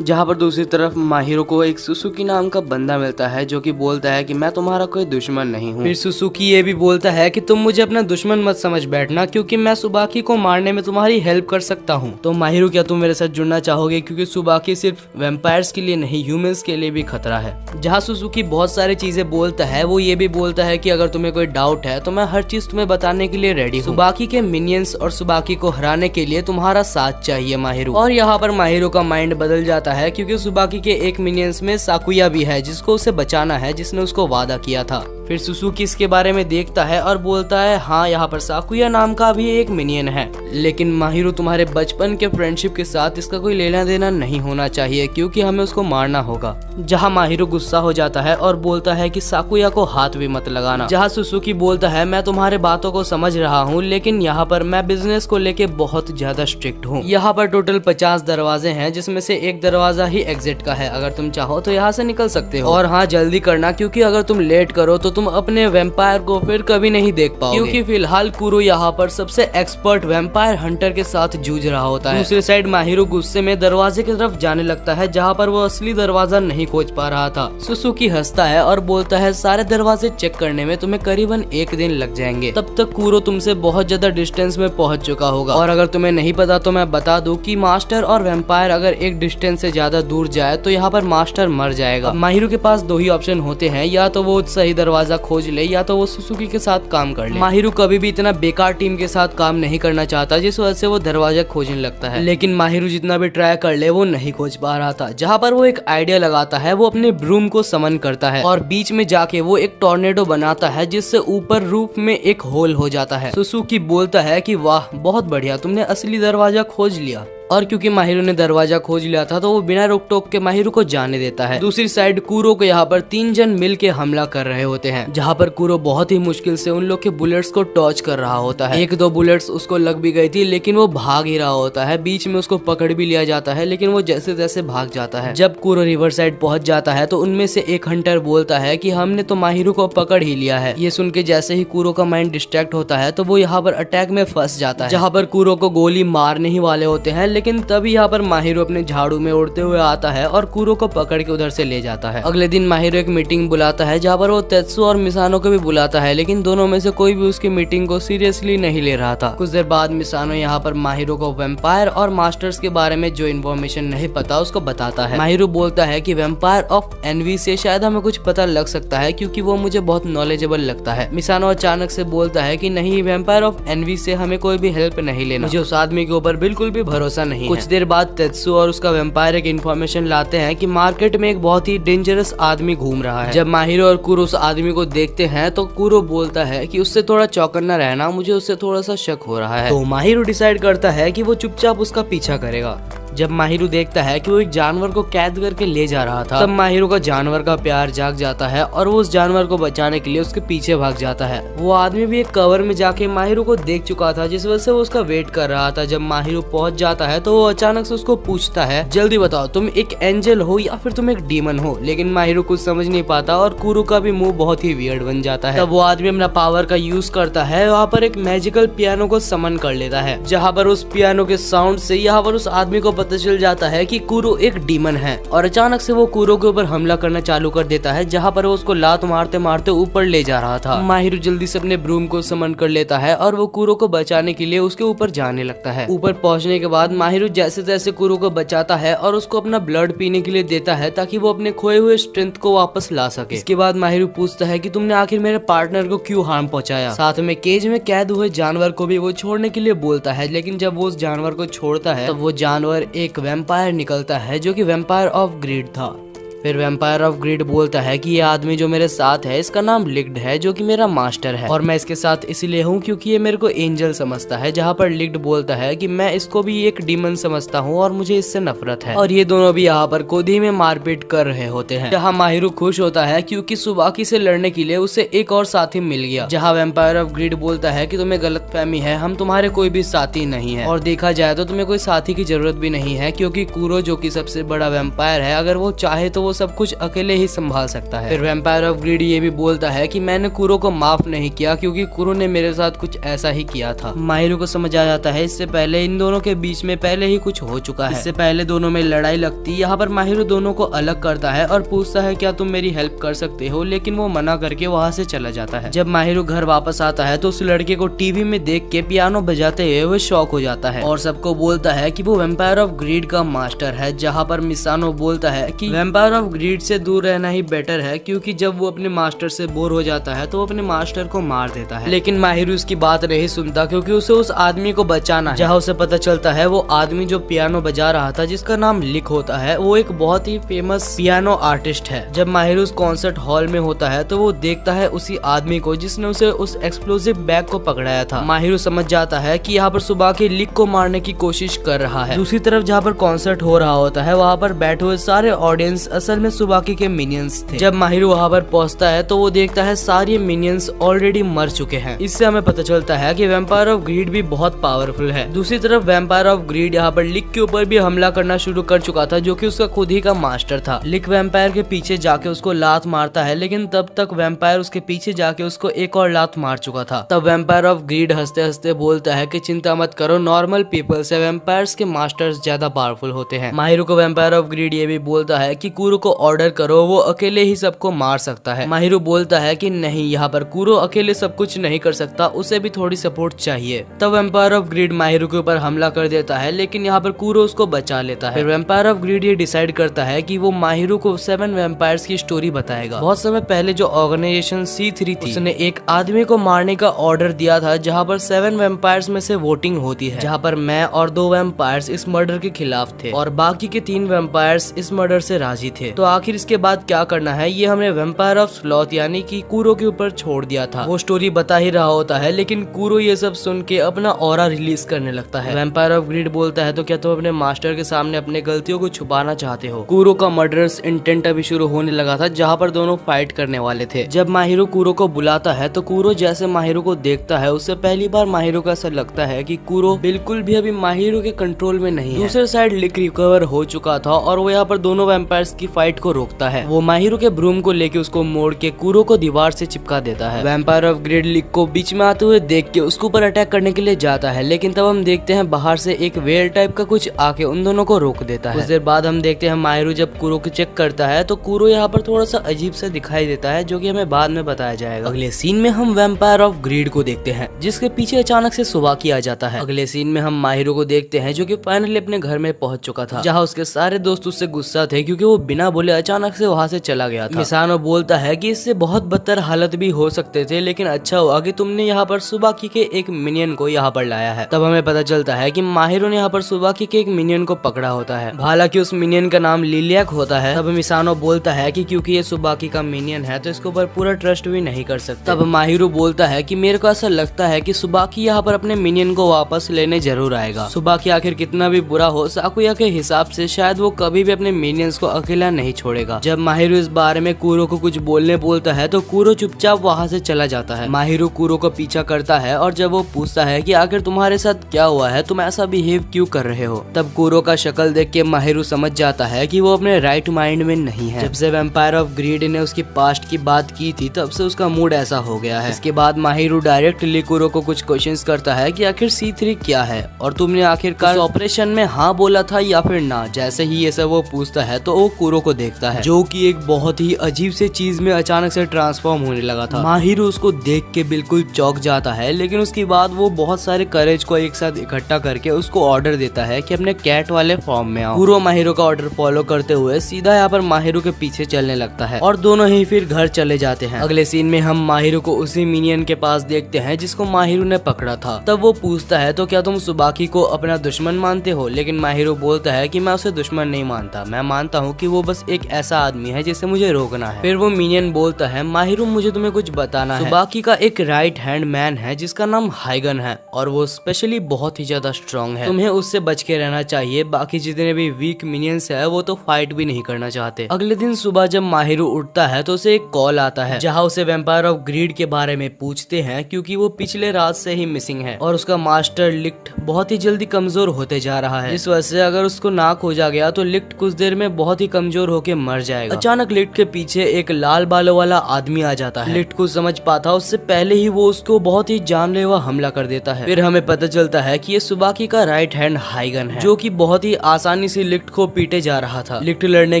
जहाँ पर दूसरी तरफ माहिरो को एक सुसुकी नाम का बंदा मिलता है, जो कि बोलता है कि मैं तुम्हारा कोई दुश्मन नहीं हूँ। फिर सुसुकी ये भी बोलता है कि तुम मुझे अपना दुश्मन मत समझ बैठना, क्योंकि मैं सुबाकी को मारने में तुम्हारी हेल्प कर सकता हूँ। तो माहिरो क्या तुम मेरे साथ जुड़ना चाहोगे, क्योंकि सुबाकी सिर्फ वैम्पायर्स के लिए नहीं ह्यूमंस के लिए भी खतरा है। जहाँ सुसुकी बहुत सारी चीजें बोलता है, वो ये भी बोलता है कि अगर तुम्हें कोई डाउट है तो मैं हर चीज तुम्हें बताने के लिए रेडी हूँ। सुबाकी के मिनियंस और सुबाकी को हराने के लिए तुम्हारा साथ चाहिए माहिरो। और यहाँ पर माहिरो का माइंड बदल जाता है, क्योंकि सुबाकी के एक मिनियंस में साकुया भी है, जिसको उसे बचाना है, जिसने उसको वादा किया था। फिर सुसुकी इसके बारे में देखता है और बोलता है हाँ, यहाँ पर साकुया नाम का भी एक मिनियन है, लेकिन माहिरो तुम्हारे बचपन के फ्रेंडशिप के साथ इसका कोई लेना देना नहीं होना चाहिए, क्योंकि हमें उसको मारना होगा। जहाँ माहिरो गुस्सा हो जाता है और बोलता है कि साकुया को हाथ भी मत लगाना। जहाँ सुसुकी बोलता है मैं तुम्हारे बातों को समझ रहा हूँ, लेकिन यहाँ पर मैं बिजनेस को लेके बहुत ज्यादा स्ट्रिक्ट हूँ। यहाँ पर टोटल 50 दरवाजे हैं, जिसमें से एक दरवाजा ही एग्जिट का है। अगर तुम चाहो तो यहाँ से निकल सकते हो, और हाँ जल्दी करना, क्योंकि अगर तुम लेट करो तो तुम अपने वैम्पायर को फिर कभी नहीं देख पाओगे। क्योंकि फिलहाल कूरो यहाँ पर सबसे एक्सपर्ट वैम्पायर हंटर के साथ जूझ रहा होता है। दूसरी साइड माहिरो गुस्से में दरवाजे की तरफ जाने लगता है, जहाँ पर वो असली दरवाजा नहीं खोज पा रहा था। सुसुकी हंसता है और बोलता है सारे दरवाजे चेक करने में तुम्हें करीबन 1 दिन लग जाएंगे। तब तक कूरो तुमसे बहुत ज्यादा डिस्टेंस में पहुंच चुका होगा। और अगर तुम्हें नहीं पता तो मैं बता दूं कि मास्टर और वैम्पायर अगर एक डिस्टेंस से ज्यादा दूर जाए तो यहाँ पर मास्टर मर जाएगा। माहिरो के पास 2 ही ऑप्शन होते हैं, या तो वो सही दरवाजा खोज ले या तो वो सुसुकी के साथ काम कर ले। माहिरो कभी भी इतना बेकार टीम के साथ काम नहीं करना चाहता, जिस वजह से वो दरवाजा खोजने लगता है। लेकिन माहिरो जितना भी ट्राई कर ले वो नहीं खोज पा रहा था। जहाँ पर वो एक आइडिया लगाता है, वो अपने ब्रूम को समन करता है और बीच में जाके वो एक टॉर्नेडो बनाता है, जिससे ऊपर रूफ में एक होल हो जाता है। सुसुकी बोलता है कि वाह बहुत बढ़िया, तुमने असली दरवाजा खोज लिया। और क्योंकि माहिरो ने दरवाजा खोज लिया था तो वो बिना रोक टोक के माहिरो को जाने देता है। दूसरी साइड कूरो को यहाँ पर 3 जन मिल के हमला कर रहे होते हैं, जहाँ पर कूरो बहुत ही मुश्किल से उन लोग के बुलेट्स को टॉर्च कर रहा होता है। 1-2 बुलेट्स उसको लग भी गई थी, लेकिन वो भाग ही रहा होता है। बीच में उसको पकड़ भी लिया जाता है, लेकिन वो जैसे तैसे भाग जाता है। जब कूरो रिवर साइड पहुंच जाता है तो उनमें से एक हंटर बोलता है कि हमने तो माहिरो को पकड़ ही लिया है। ये सुन के जैसे ही कूरो का माइंड डिस्ट्रैक्ट होता है तो वो यहाँ पर अटैक में फंस जाता है, जहाँ पर कूरो को गोली मारने ही वाले होते हैं, लेकिन तभी यहाँ पर माहिरो अपने झाड़ू में उड़ते हुए आता है और कूरो को पकड़ के उधर से ले जाता है। अगले दिन माहिरो एक मीटिंग बुलाता है, जहाँ पर वो तेत्सु और मिसानो को भी बुलाता है, लेकिन दोनों में से कोई भी उसकी मीटिंग को सीरियसली नहीं ले रहा था। कुछ देर बाद मिसानो यहाँ पर माहिरो को वैम्पायर और मास्टर्स के बारे में जो इन्फॉर्मेशन नहीं पता उसको बताता है। माहिरो बोलता है कि वैम्पायर ऑफ एनवी से शायद हमें कुछ पता लग सकता है, क्योंकि वो मुझे बहुत नॉलेजेबल लगता है। मिसानो अचानक से बोलता है कि नहीं, वैम्पायर ऑफ एनवी से हमें कोई भी हेल्प नहीं लेना, मुझे उस आदमी के ऊपर बिल्कुल भी भरोसा नहीं है। कुछ देर बाद तेत्सु और उसका वैम्पायर एक इन्फॉर्मेशन लाते हैं कि मार्केट में एक बहुत ही डेंजरस आदमी घूम रहा है। जब माहिरो और कूरो उस आदमी को देखते हैं तो कूरो बोलता है कि उससे थोड़ा चौकन्ना रहना, मुझे उससे थोड़ा सा शक हो रहा है। तो माहिरो डिसाइड करता है कि वो चुपचाप उसका पीछा करेगा। जब माहिरू देखता है कि वो एक जानवर को कैद करके ले जा रहा था, तब माहिरू का जानवर का प्यार जाग जाता है और वो उस जानवर को बचाने के लिए उसके पीछे भाग जाता है। वो आदमी भी एक कवर में जाके माहिरू को देख चुका था, जिस वजह से वो उसका वेट कर रहा था। जब माहिरू पहुंच जाता है तो वो अचानक से उसको पूछता है, जल्दी बताओ तुम एक एंजल हो या फिर तुम एक डीमन हो। लेकिन माहिरू कुछ समझ नहीं पाता और कुरो का भी मुंह बहुत ही वियर्ड बन जाता है। तब वो आदमी अपना पावर का यूज करता है, वहाँ पर एक मैजिकल पियानो को समन कर लेता है, जहाँ पर उस पियानो के साउंड से यहाँ पर उस आदमी को पता चल जाता है कि कुरो एक डीमन है। और अचानक से वो कुरो के ऊपर हमला करना चालू कर देता है, जहाँ पर वो उसको लात मारते मारते ऊपर ले जा रहा था। माहिरू जल्दी से अपने ब्रूम को समन कर लेता है और वो कुरो को बचाने के लिए उसके ऊपर जाने लगता है। ऊपर पहुंचने के बाद माहिरू जैसे तैसे कुरो को बचाता है और उसको अपना ब्लड पीने के लिए देता है, ताकि वो अपने खोए हुए स्ट्रेंथ को वापस ला सके। इसके बाद माहिरू पूछता है कि तुमने आखिर मेरे पार्टनर को क्यों हार्म पहुंचाया। साथ में केज में कैद हुए जानवर को भी वो छोड़ने के लिए बोलता है, लेकिन जब वो उस जानवर को छोड़ता है तब वो जानवर एक वैम्पायर निकलता है, जो कि वैम्पायर ऑफ ग्रीड था। फिर वैम्पायर ऑफ ग्रीड बोलता है कि ये आदमी जो मेरे साथ है इसका नाम लिक्ड है, जो कि मेरा मास्टर है, और मैं इसके साथ इसलिए हूँ क्योंकि ये मेरे को एंजल समझता है। जहाँ पर लिक्ड बोलता है कि मैं इसको भी एक डीमन समझता हूँ और मुझे इससे नफरत है। और ये दोनों भी यहाँ पर खुद ही में मारपीट कर रहे होते हैं। जहाँ माहिरू खुश होता है क्योंकि सुबाकी से लड़ने के लिए उसे एक और साथी मिल गया। जहाँ वैम्पायर ऑफ ग्रीड बोलता है कि तुम्हें गलतफहमी है, हम तुम्हारे कोई भी साथी नहीं है, और देखा जाए तो तुम्हें कोई साथी की जरूरत भी नहीं है, क्योंकि कुरो जो कि सबसे बड़ा वैम्पायर है, अगर वो चाहे तो वो सब कुछ अकेले ही संभाल सकता है। फिर वैम्पायर ऑफ ग्रीड ये भी बोलता है कि मैंने कुरो को माफ नहीं किया क्योंकि कुरो ने मेरे साथ कुछ ऐसा ही किया था। माहिरू को समझ आ जाता है इससे पहले इन दोनों के बीच में पहले ही कुछ हो चुका है। इससे पहले दोनों में लड़ाई लगती। यहाँ पर माहिरू दोनों को अलग करता है और पूछता है क्या तुम मेरी हेल्प कर सकते हो, लेकिन वो मना करके वहाँ से चला जाता है। जब माहिरू घर वापस आता है तो उस लड़के को टीवी में देख के पियानो बजाते हुए वो शॉक हो जाता है और सबको बोलता है कि वो वैम्पायर ऑफ ग्रीड का मास्टर है। जहाँ पर मिसानो बोलता है कि वैम्पायर ऑफ ग्रीड से दूर रहना ही बेटर है, क्योंकि जब वो अपने मास्टर से बोर हो जाता है तो वो अपने मास्टर को मार देता है। लेकिन माहिरू उसकी बात नहीं सुनता क्योंकि उसे उस आदमी को बचाना है। जहाँ उसे पता चलता है वो आदमी जो पियानो बजा रहा था, जिसका नाम लिक होता है, वो एक बहुत ही फेमस पियानो आर्टिस्ट है। जब माहिरू उस कॉन्सर्ट हॉल में होता है तो वो देखता है उसी आदमी को जिसने उसे उस एक्सप्लोसिव बैग को पकड़ाया था। माहिरू समझ जाता है कि यहाँ पर सुबह के लिक को मारने की कोशिश कर रहा है। दूसरी तरफ जहाँ पर कॉन्सर्ट हो रहा होता है, वहाँ पर बैठे हुए सारे ऑडियंस असल में सुबाकी के मिनियंस थे। जब माहिरू वहाँ पर पहुँचता है तो वो देखता है सारे मिनियंस ऑलरेडी मर चुके हैं। इससे हमें पता चलता है कि वैम्पायर ऑफ ग्रीड भी बहुत पावरफुल है। दूसरी तरफ वैम्पायर ऑफ ग्रीड यहाँ पर लिक के ऊपर भी हमला करना शुरू कर चुका था, जो कि उसका खुद ही का मास्टर था। लिक वैम्पायर के पीछे जाके उसको लात मारता है, लेकिन तब तक वैम्पायर उसके पीछे जाके उसको एक और लात मार चुका था। तब वैम्पायर ऑफ ग्रीड हंसते हंसते बोलता है कि चिंता मत करो, नॉर्मल पीपल से वैम्पायर्स के मास्टर्स ज्यादा पावरफुल होते हैं। माहिरू को वैम्पायर ऑफ ग्रीड ये भी बोलता है कि कुरो को ऑर्डर करो, वो अकेले ही सबको मार सकता है। माहिरू बोलता है कि नहीं, यहाँ पर कुरो अकेले सब कुछ नहीं कर सकता, उसे भी थोड़ी सपोर्ट चाहिए। तब वैम्पायर ऑफ ग्रीड माहिरू के ऊपर हमला कर देता है, लेकिन यहाँ पर कुरो उसको बचा लेता है। फिर वैम्पायर ऑफ ग्रीड ये डिसाइड करता है कि वो माहिरू को 7 वैम्पायर्स की स्टोरी बताएगा। बहुत समय पहले जो ऑर्गेनाइजेशन C3 थी, उसने एक आदमी को मारने का ऑर्डर दिया था, जहाँ पर 7 वैम्पायर्स में से वोटिंग होती है, जहाँ पर मैं और 2 वैम्पायर्स इस मर्डर के खिलाफ थे और बाकी के 3 वैम्पायर्स इस मर्डर से राजी थे। तो आखिर इसके बाद क्या करना है, ये हमने वैम्पायर ऑफ स्लॉथ यानी कि कुरो के ऊपर छोड़ दिया था। वो स्टोरी बता ही रहा होता है, लेकिन कुरो ये सब सुन के अपना ऑरा रिलीज करने लगता है। वैम्पायर ऑफ ग्रीड बोलता है तो क्या तुम अपने मास्टर के सामने अपने गलतियों को छुपाना चाहते हो। कुरो का मर्डरस इंटेंट अभी शुरू होने लगा था, जहाँ पर दोनों फाइट करने वाले थे। जब माहिरू कुरो को बुलाता है तो कुरो जैसे माहिरू को देखता है, उससे पहली बार माहिरू को ऐसा लगता है कि कुरो बिल्कुल भी अभी माहिरू के कंट्रोल में नहीं है। दूसरे साइड लिक रिकवर हो चुका था और वो यहाँ पर दोनों वैम्पायर्स की फाइट को रोकता है। वो माहिरू के ब्रूम को लेके उसको मोड़ के कुरो को दीवार से चिपका देता है। वैम्पायर ऑफ ग्रीड लिक को बीच में आते हुए देख के उसके ऊपर अटैक करने के लिए जाता है, लेकिन तब हम देखते हैं बाहर से एक वेल टाइप का कुछ आके उन दोनों को रोक देता है। कुछ देर बाद हम देखते हैं माहिरू जब कुरो को चेक करता है तो कुरो यहाँ पर थोड़ा सा अजीब सा दिखाई देता है, जो कि हमें बाद में बताया जाएगा। अगले सीन में हम वैम्पायर ऑफ ग्रीड को देखते हैं, जिसके पीछे अचानक से सुबाकी आ जाता है। अगले सीन में हम माहिरू को देखते हैं, जो कि फाइनली अपने घर में पहुंच चुका था, जहाँ उसके सारे दोस्त उससे गुस्सा थे क्योंकि वो बिना बिना बोले अचानक से वहाँ से चला गया था। मिसानो बोलता है कि इससे बहुत बदतर हालत भी हो सकते थे, लेकिन अच्छा हुआ कि तुमने यहाँ पर सुबाकी के एक मिनियन को यहाँ पर लाया है। तब हमें पता चलता है कि माहिरो ने यहाँ पर सुबाकी के एक मिनियन को पकड़ा होता है, हालांकि उस मिनियन का नाम लिलियाक होता है। तब मिसानो बोलता है कि क्योंकि ये सुबाकी का मिनियन है तो इसके ऊपर पूरा ट्रस्ट भी नहीं कर सकता। तब माहिरो बोलता है कि मेरे को ऐसा लगता है कि सुबाकी यहाँ पर अपने मिनियन को वापस लेने जरूर आएगा। सुबाकी आखिर कितना भी बुरा हो, साकुया के हिसाब से शायद वो कभी भी अपने मिनियंस को अकेला नहीं छोड़ेगा। जब माहिरो इस बारे में कूरो को कुछ बोलने बोलता है तो कूरो चुपचाप वहाँ से चला जाता है। माहिरो कूरो को पीछा करता है और जब वो पूछता है कि आखिर तुम्हारे साथ क्या हुआ है, तुम ऐसा बिहेव क्यों कर रहे हो, तब कूरो का शक्ल देख के माहिरो समझ जाता है कि वो अपने राइट माइंड में नहीं है। जब से वैम्पायर ऑफ ग्रीड ने उसकी पास्ट की बात की थी तब से उसका मूड ऐसा हो गया है। इसके बाद माहिरो डायरेक्टली कूरो को कुछ क्वेश्चंस करता है कि आखिर C3 क्या है और तुमने आखिरकार ऑपरेशन में हाँ बोला था या फिर ना। जैसे ही ये सब वो पूछता है तो वो कूरो को देखता है जो कि एक बहुत ही अजीब से चीज में अचानक से ट्रांसफॉर्म होने लगा था। माहिरो उसको देख के बिल्कुल चौंक जाता है, लेकिन उसके बाद वो बहुत सारे करेज को एक साथ इकट्ठा करके उसको ऑर्डर देता है कि अपने कैट वाले फॉर्म में आओ। कूरो माहिरो का ऑर्डर फॉलो करते हुए सीधा यहाँ पर माहिरो के पीछे चलने लगता है और दोनों ही फिर घर चले जाते हैं। अगले सीन में हम माहिरो को उसी मिनियन के पास देखते हैं जिसको माहिरो ने पकड़ा था। तब वो पूछता है तो क्या तुम सुबाकी को अपना दुश्मन मानते हो, लेकिन माहिरो बोलता है कि मैं उसे दुश्मन नहीं मानता, मैं मानता हूँ कि वो बस एक ऐसा आदमी है जिसे मुझे रोकना है। फिर वो मिनियन बोलता है माहिरो मुझे तुम्हें कुछ बताना है। सुबाकी का एक राइट हैंड मैन है जिसका नाम हाइगन है और वो स्पेशली बहुत ही ज्यादा स्ट्रॉन्ग है, तुम्हें उससे बच के रहना चाहिए। बाकी जितने भी वीक मिनियंस है वो तो फाइट भी नहीं करना चाहते। अगले दिन सुबह जब माहिरो उठता है तो उसे एक कॉल आता है जहाँ उसे वैम्पायर ऑफ ग्रीड के बारे में पूछते हैं क्योंकि वो पिछले रात से ही मिसिंग है और उसका मास्टर लिक्ट बहुत ही जल्दी कमजोर होते जा रहा है। इस वजह से अगर उसको नाक हो जा गया तो लिक्ट कुछ देर में बहुत ही कमजोर होके मर जाएगा। अचानक लिक्ट के पीछे एक लाल बालों वाला आदमी आ जाता है। लिक्ट कुछ समझ पाता उससे पहले ही वो उसको बहुत ही जानलेवा हमला कर देता है। फिर हमें पता चलता है कि ये सुबाकी का राइट हैंड हाइगन है जो कि बहुत ही आसानी से लिक्ट को पीटे जा रहा था। लिक्ट लड़ने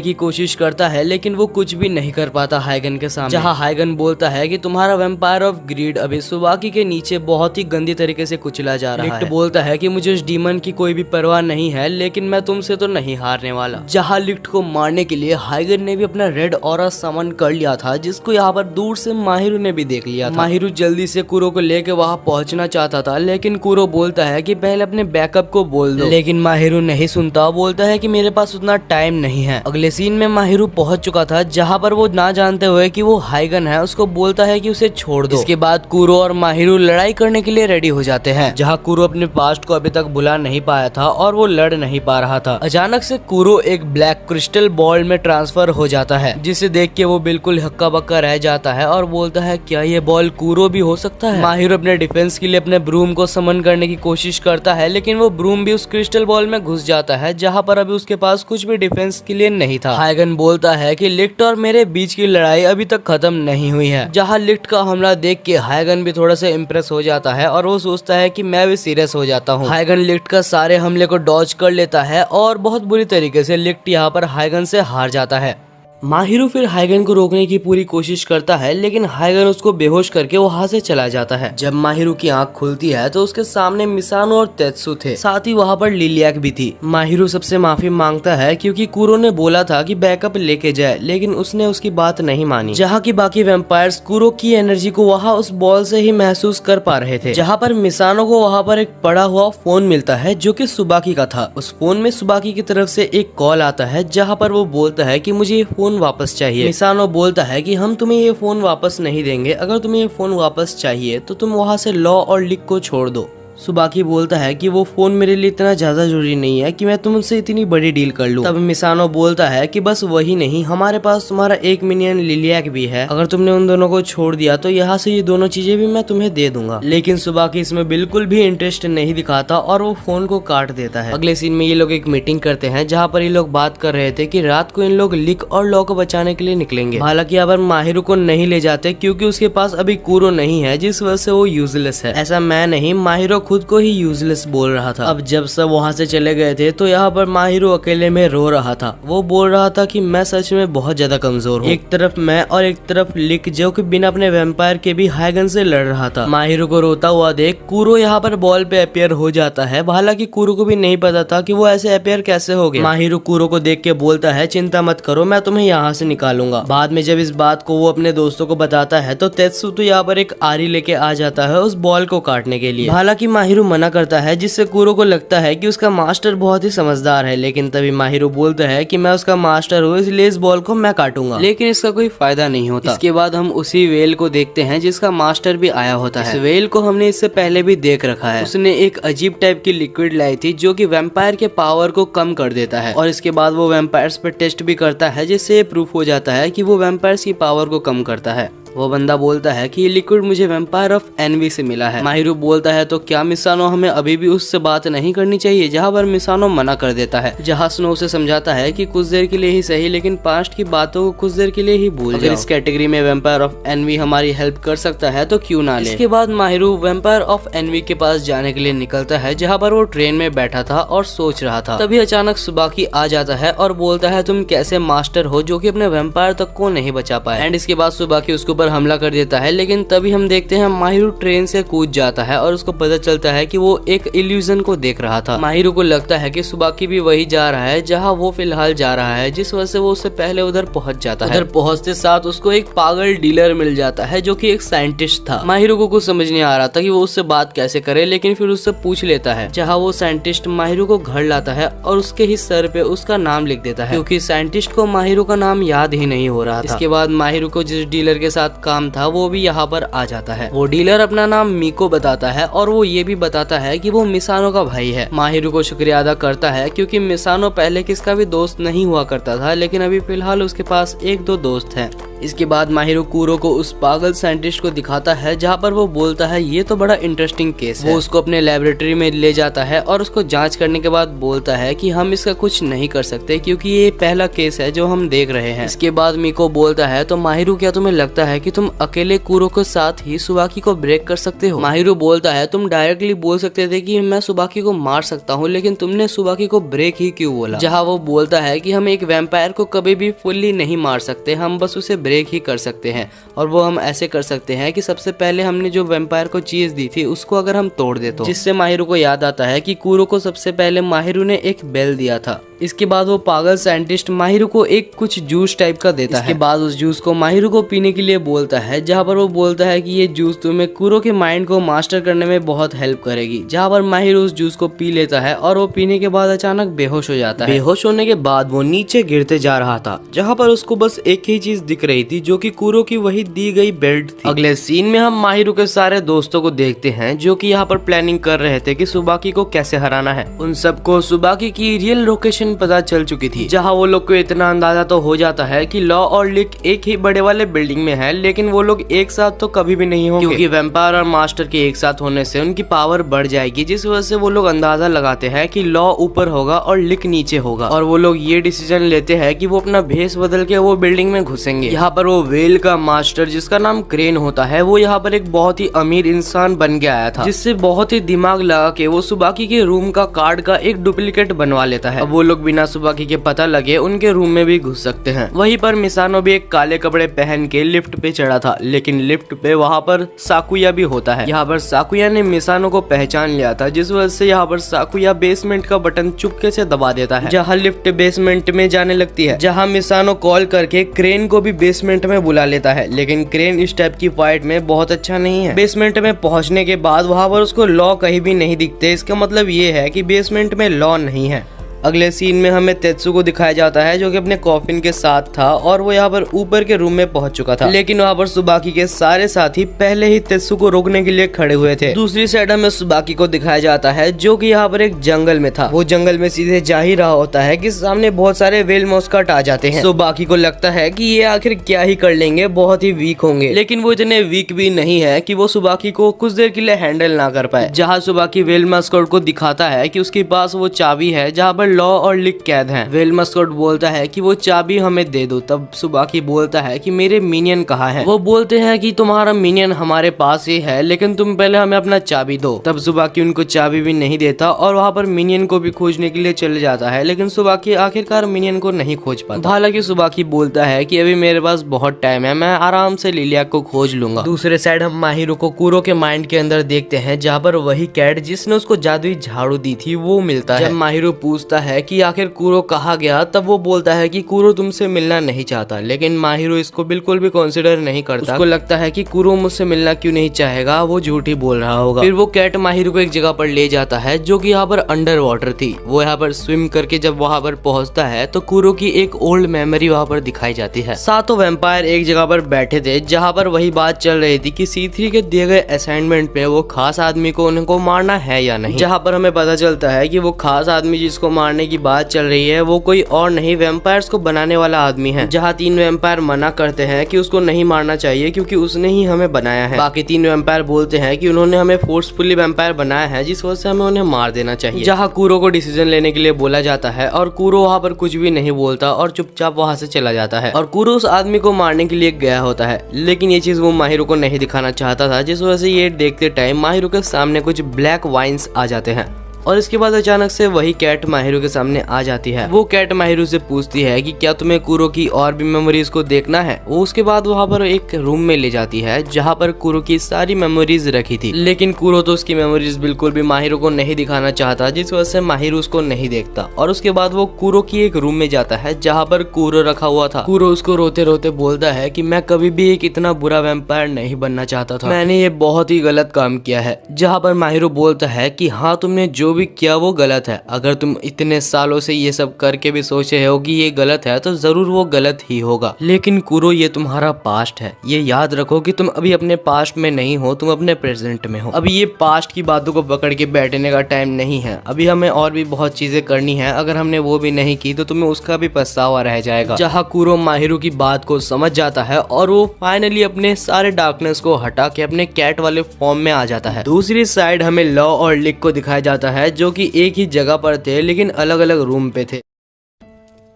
की कोशिश करता है लेकिन वो कुछ भी नहीं कर पाता हाइगन के सामने। जहाँ हाइगन बोलता है कि तुम्हारा वैम्पायर ऑफ ग्रीड अभी सुबाकी के नीचे बहुत ही गंदी तरीके से कुचला जा रहा है। लिक्ट बोलता है कि मुझे उस डीमन की कोई भी परवाह नहीं है, लेकिन मैं तुमसे तो नहीं हारने वाला। जहाँ लिक्ट को मारने के लिए हाइगन ने भी अपना रेड ऑरा समन कर लिया था जिसको यहाँ पर दूर से माहिरो ने भी देख लिया था। माहिरो जल्दी से कूरो को लेके वहाँ पहुँचना चाहता था, लेकिन कूरो बोलता है कि पहले अपने बैकअप को बोल दो, लेकिन माहिरो नहीं सुनता। बोलता है कि मेरे पास उतना टाइम नहीं है। अगले सीन में माहिरो पहुंच चुका था जहाँ पर वो ना जानते हुए कि वो हाइगन है उसको बोलता है कि उसे छोड़ दो। इसके बाद कूरो और माहिरो लड़ाई करने के लिए रेडी हो जाते हैं, जहाँ कूरो अपने पास्ट को अभी तक भुला नहीं पाया था और वो लड़ नहीं पा रहा था। अचानक से कूरो एक ब्लैक क्रिस्टल बॉल में ट्रांसफर हो जाता है जिसे देख के वो बिल्कुल हक्का बक्का रह जाता है और बोलता है क्या ये बॉल कूरो भी हो सकता है। माहिरो अपने डिफेंस के लिए अपने ब्रूम को समन करने की कोशिश करता है, लेकिन वो ब्रूम भी उस क्रिस्टल बॉल में घुस जाता है जहाँ पर अभी उसके पास कुछ भी डिफेंस के लिए नहीं था। हाइगन बोलता है कि लिक्ट और मेरे बीच की लड़ाई अभी तक खत्म नहीं हुई है। जहाँ लिक्ट का हमला देख के हाइगन भी थोड़ा सा इम्प्रेस हो जाता है और वो सोचता है कि मैं भी सीरियस हो जाता हूँ। हाइगन लिक्ट का सारे हमले को डॉज कर लेता है और बहुत बुरी तरीके से लिक्ट यहाँ पर हाइगन से हार जाता है। माहिरो फिर हाइगन को रोकने की पूरी कोशिश करता है, लेकिन हाइगन उसको बेहोश करके वहाँ से चला जाता है। जब माहिरो की आंख खुलती है तो उसके सामने मिसानो और तेत्सु थे, साथ ही वहाँ पर लिलियाक भी थी। माहिरो सबसे माफी मांगता है क्योंकि कूरो ने बोला था कि बैकअप लेके जाए, लेकिन उसने उसकी बात नहीं मानी। जहाँ की बाकी वैम्पायर्स कूरो की एनर्जी को वहाँ उस बॉल से ही महसूस कर पा रहे थे। जहाँ पर मिसानो को वहाँ पर एक पड़ा हुआ फोन मिलता है जो कि सुबाकी का था। उस फोन में सुबाकी की तरफ से एक कॉल आता है जहाँ पर वो बोलता है कि मुझे ये फोन वापस चाहिए। मिसानो बोलता है कि हम तुम्हें ये फोन वापस नहीं देंगे, अगर तुम्हें ये फोन वापस चाहिए तो तुम वहाँ से लॉ और लिक को छोड़ दो। सुबाकी बोलता है कि वो फोन मेरे लिए इतना ज्यादा जरूरी नहीं है कि मैं तुमसे इतनी बड़ी डील कर लूं। तब मिसानो बोलता है कि बस वही नहीं, हमारे पास तुम्हारा एक मिनियन लिलियाक भी है, अगर तुमने उन दोनों को छोड़ दिया तो यहाँ से ये दोनों चीजें भी मैं तुम्हें दे दूंगा। लेकिन सुबाकी इसमें बिल्कुल भी इंटरेस्ट नहीं दिखाता और वो फोन को काट देता है। अगले सीन में ये लोग एक मीटिंग करते हैं जहाँ पर ये लोग बात कर रहे थे कि रात को इन लोग लिक और लॉ को बचाने के लिए निकलेंगे। हालांकि यहाँ पर माहिरो को नहीं ले जाते क्योंकि उसके पास अभी कूरो नहीं है, जिस वजह से वो यूजलेस है। ऐसा मैं नहीं, माहिरो खुद को ही यूजलेस बोल रहा था। अब जब सब वहाँ से चले गए थे तो यहाँ पर माहिरो अकेले में रो रहा था। वो बोल रहा था कि मैं सच में बहुत ज्यादा कमजोर हूँ। एक तरफ मैं और एक तरफ लिक जो कि बिना अपने वैम्पायर के भी हाईगन से लड़ रहा था। माहिरो को रोता हुआ देख कुरो यहाँ पर बॉल पे अपियर हो जाता है। हालांकि कुरो को भी नहीं पता था कि वो ऐसे अपियर कैसे हो गया। माहिरो कुरो को देख के बोलता है चिंता मत करो, मैं तुम्हें यहाँ से निकालूंगा। बाद में जब इस बात को वो अपने दोस्तों को बताता है तो तेत्सु तो यहाँ पर एक आरी लेके आ जाता है उस बॉल को काटने के लिए। हालांकि माहिरो मना करता है जिससे कुरो को लगता है कि उसका मास्टर बहुत ही समझदार है। लेकिन तभी माहिरो बोलता है कि मैं उसका मास्टर हूँ इसलिए इस बॉल को मैं काटूंगा। लेकिन इसका कोई फायदा नहीं होता। इसके बाद हम उसी वेल को देखते हैं जिसका मास्टर भी आया होता है। इस वेल को हमने इससे पहले भी देख रखा है। उसने एक अजीब टाइप की लिक्विड लाई थी जो कि वैम्पायर के पावर को कम कर देता है और इसके बाद वो वैम्पायर्स पे टेस्ट भी करता है जिससे प्रूफ हो जाता है कि वो वैम्पायर्स की पावर को कम करता है। वो बंदा बोलता है कि ये लिक्विड मुझे वैम्पायर ऑफ एनवी से मिला है। माहिरो बोलता है तो क्या मिसानो हमें अभी भी उससे बात नहीं करनी चाहिए, जहाँ पर मिसानो मना कर देता है। जहाँ स्नो उसे समझाता है कि कुछ देर के लिए ही सही लेकिन पास्ट की बातों को कुछ देर के लिए ही भूल जाओ। इस कैटेगरी में वैम्पायर ऑफ एनवी हमारी हेल्प कर सकता है तो क्यों ना ले। इसके बाद माहिरो वैम्पायर ऑफ एनवी के पास जाने के लिए निकलता है जहाँ पर वो ट्रेन में बैठा था और सोच रहा था। तभी अचानक सुबाकी आ जाता है और बोलता है तुम कैसे मास्टर हो जो कि अपने वैम्पायर तक को नहीं बचा पाए। एंड इसके बाद सुबाकी उसके ऊपर हमला कर देता है। लेकिन तभी हम देखते हैं माहिरो ट्रेन से कूद जाता है और उसको पता चलता है कि वो एक इल्यूजन को देख रहा था। माहिरो को लगता है कि सुबाकी भी वही जा रहा है जहां वो फिलहाल जा रहा है, जिस वजह से वो उससे पहले उधर पहुंच जाता है। उधर पहुंचते साथ उसको एक पागल डीलर मिल जाता है जो कि एक साइंटिस्ट था। माहिरो को कुछ समझ नहीं आ रहा था कि वो उससे बात कैसे करे, लेकिन फिर उससे पूछ लेता है। जहाँ वो साइंटिस्ट माहिरो को घर लाता है और उसके ही सर पे उसका नाम लिख देता है क्योंकि साइंटिस्ट को माहिरो का नाम याद ही नहीं हो रहा था। इसके बाद माहिरो को जिस डीलर के साथ काम था वो भी यहाँ पर आ जाता है। वो डीलर अपना नाम मीको बताता है और वो ये भी बताता है कि वो मिसानो का भाई है। माहिरो को शुक्रिया अदा करता है क्योंकि मिसानो पहले किसका भी दोस्त नहीं हुआ करता था, लेकिन अभी फिलहाल उसके पास एक दो दोस्त हैं। इसके बाद माहिरो कुरो को उस पागल साइंटिस्ट को दिखाता है जहाँ पर वो बोलता है ये तो बड़ा इंटरेस्टिंग केस है। वो उसको अपने लेबोरेटरी में ले जाता है और उसको जांच करने के बाद बोलता है कि हम इसका कुछ नहीं कर सकते क्योंकि ये पहला केस है जो हम देख रहे हैं। इसके बाद मीको बोलता है तो माहिरो क्या तुम्हें लगता है कि तुम अकेले कुरो के साथ ही सुबाकी को ब्रेक कर सकते हो? माहिरो बोलता है तुम डायरेक्टली बोल सकते थे कि मैं सुबाकी को मार सकता हूँ, लेकिन तुमने सुबाकी को ब्रेक ही क्यों बोला? जहाँ वो बोलता है कि हम एक वैम्पायर को कभी भी फुल्ली नहीं मार सकते, हम बस उसे ब्रेक ही कर सकते हैं। और वो हम ऐसे कर सकते हैं कि सबसे पहले हमने जो वैम्पायर को चीज दी थी उसको अगर हम तोड़ दे तो। जिससे माहिरो को याद आता है कि कुरो को सबसे पहले माहिरो ने एक बेल दिया था। इसके बाद वो पागल साइंटिस्ट माहिरो को एक कुछ जूस टाइप का देता है। इसके बाद उस जूस को माहिरो को पीने के लिए बोलता है, जहाँ पर वो बोलता है कि ये जूस तुम्हें कुरो के माइंड को मास्टर करने में बहुत हेल्प करेगी। जहाँ पर माहिरो उस जूस को पी लेता है और वो पीने के बाद अचानक बेहोश हो जाता है। बेहोश होने के बाद वो नीचे गिरते जा रहा था, जहाँ पर उसको बस एक ही चीज दिख रही थी जो कि कुरो की वही दी गई बेल्ट थी। अगले सीन में हम माहिरो के सारे दोस्तों को देखते हैं जो कि यहाँ पर प्लानिंग कर रहे थे कि सुबाकी को कैसे हराना है। उन सबको सुबाकी की रियल लोकेशन पता चल चुकी थी, जहाँ वो लोग को इतना अंदाजा तो हो जाता है कि लॉ और लिक एक ही बड़े वाले बिल्डिंग में है, लेकिन वो लोग एक साथ तो कभी भी नहीं होंगे क्योंकि वैम्पायर और मास्टर के एक साथ होने से उनकी पावर बढ़ जाएगी, जिस वजह से वो लोग अंदाजा लगाते हैं कि लॉ ऊपर होगा और लिक नीचे होगा। और वो लोग ये डिसीजन लेते हैं कि वो अपना भेष बदल के वो बिल्डिंग में घुसेंगे। यहाँ पर वो वेल का मास्टर जिसका नाम क्रेन होता है वो यहाँ पर एक बहुत ही अमीर इंसान बन के आया था, जिससे बहुत ही दिमाग लगा के वो सुबाकी के रूम का कार्ड का एक डुप्लीकेट बनवा लेता है। अब वो लोग बिना सुबाकी के पता लगे उनके रूम में भी घुस सकते हैं। वहीं पर मिसानो भी एक काले कपड़े पहन के लिफ्ट पे चढ़ा था, लेकिन लिफ्ट पे वहाँ पर साकुया भी होता है। यहाँ पर साकुया ने मिसानो को पहचान लिया था, जिस वजह से यहाँ पर साकुया बेसमेंट का बटन चुपके से दबा देता है, जहाँ लिफ्ट बेसमेंट में जाने लगती है। जहाँ मिसानो कॉल करके क्रेन को भी बेसमेंट में बुला लेता है, लेकिन क्रेन इस टाइप की फाइट में बहुत अच्छा नहीं है। बेसमेंट में पहुंचने के बाद वहाँ पर उसको लॉ कहीं भी नहीं दिखते। इसका मतलब ये है कि बेसमेंट में लॉ नहीं है। अगले सीन में हमें तेत्सु को दिखाया जाता है जो कि अपने कॉफिन के साथ था और वो यहाँ पर ऊपर के रूम में पहुंच चुका था, लेकिन वहाँ पर सुबाकी के सारे साथी पहले ही तेत्सु को रोकने के लिए खड़े हुए थे। दूसरी साइड हमें सुबाकी को दिखाया जाता है जो कि यहाँ पर एक जंगल में था। वो जंगल में सीधे जा ही रहा होता है कि सामने बहुत सारे वेल मॉस्कट आ जाते हैं। सुबाकी को लगता है कि ये आखिर क्या ही कर लेंगे, बहुत ही वीक होंगे, लेकिन वो इतने वीक भी नहीं है कि वो सुबाकी को कुछ देर के लिए हैंडल ना कर पाए। जहाँ सुबाकी वेल मॉस्कट को दिखाता है कि उसके पास वो चाबी है जहाँ पर लॉ और लिक कैद हैं। वेल मस्कट बोलता है कि वो चाबी हमें दे दो। तब सुबाकी बोलता है कि मेरे मिनियन कहाँ है। वो बोलते हैं कि तुम्हारा मिनियन हमारे पास ही है, लेकिन तुम पहले हमें अपना चाबी दो। तब सुबाकी उनको चाबी भी नहीं देता और वहाँ पर मिनियन को भी खोजने के लिए चले जाता है, लेकिन सुबाकी आखिरकार मिनियन को नहीं खोज पाता। हालांकि सुबाकी बोलता है कि अभी मेरे पास बहुत टाइम है, मैं आराम से लिलिया को खोज लूंगा। दूसरे साइड हम माहिरो को कुरो के माइंड के अंदर देखते हैं, जहाँ पर वही कैट जिसने उसको जादुई झाड़ू दी थी वो मिलता है। जब माहिरो पूछता है कि आखिर कुरो कहाँ गया, तब वो बोलता है कि कुरो तुमसे मिलना नहीं चाहता, लेकिन माहिरो इसको बिल्कुल भी कंसिडर नहीं करता। उसको लगता है कि कुरो मुझसे मिलना क्यों नहीं चाहेगा, वो झूठ ही बोल रहा होगा। फिर वो कैट माहिरो को एक जगह पर ले जाता है जो कि यहाँ पर अंडर वाटर थी। वो यहाँ पर स्विम करके जब वहाँ पर पहुंचता है तो कुरो की एक ओल्ड मेमोरी वहाँ पर दिखाई जाती है। सातों वैम्पायर एक जगह पर बैठे थे, जहाँ पर वही बात चल रही थी कि C3 के दिए गए असाइनमेंट पे वो खास आदमी को उनको मारना है या नहीं। जहाँ पर हमें पता चलता है कि वो खास आदमी जिसको मारने की बात चल रही है वो कोई और नहीं, वैम्पायर्स को बनाने वाला आदमी है। जहाँ 3 वैम्पायर मना करते हैं कि उसको नहीं मारना चाहिए क्योंकि उसने ही हमें बनाया है। बाकी 3 वैम्पायर बोलते हैं कि उन्होंने हमें फोर्सफुली वैम्पायर बनाया है, जिस वजह से हमें उन्हें मार देना चाहिए। जहाँ कुरो को डिसीजन लेने के लिए बोला जाता है और कुरो वहाँ पर कुछ भी नहीं बोलता और चुपचाप वहाँ से चला जाता है। और कुरो उस आदमी को मारने के लिए गया होता है, लेकिन ये चीज वो माहिरो को नहीं दिखाना चाहता था, जिस वजह से ये देखते टाइम माहिरो के सामने कुछ ब्लैक वाइन्स आ जाते हैं। और इसके बाद अचानक से वही कैट माहिरो के सामने आ जाती है। वो कैट माहिरो से पूछती है कि क्या तुम्हें कुरो की और भी मेमोरीज को देखना है। वो उसके बाद वहाँ पर एक रूम में ले जाती है जहाँ पर कुरो की सारी मेमोरीज रखी थी, लेकिन कुरो तो उसकी मेमोरीज बिल्कुल भी माहिरो को नहीं दिखाना चाहता, जिस वजह से माहिरो उसको नहीं देखता। और उसके बाद वो कुरो की एक रूम में जाता है जहाँ पर कुरो रखा हुआ था। कुरो उसको रोते रोते बोलता है कि मैं कभी भी एक इतना बुरा वैम्पायर नहीं बनना चाहता था, मैंने ये बहुत ही गलत काम किया है। जहाँ पर माहिरो बोलता है कि हाँ, तुमने जो भी किया वो गलत है। अगर तुम इतने सालों से ये सब करके भी सोचे हो कि ये गलत है तो जरूर वो गलत ही होगा। लेकिन कुरो, ये तुम्हारा पास्ट है, ये याद रखो कि तुम अभी अपने पास्ट में नहीं हो, तुम अपने प्रेजेंट में हो। अभी ये पास्ट की बातों को पकड़ के बैठने का टाइम नहीं है। अभी हमें और भी बहुत चीजें करनी है, अगर हमने वो भी नहीं की तो तुम्हें उसका भी पछतावा रह जाएगा। जहाँ कुरो माहिरो की बात को समझ जाता है और वो फाइनली अपने सारे डार्कनेस को हटा के अपने कैट वाले फॉर्म में आ जाता है। दूसरी साइड हमें लॉ और लिक को दिखाया जाता है जो कि एक ही जगह पर थे लेकिन अलग अलग रूम पे थे।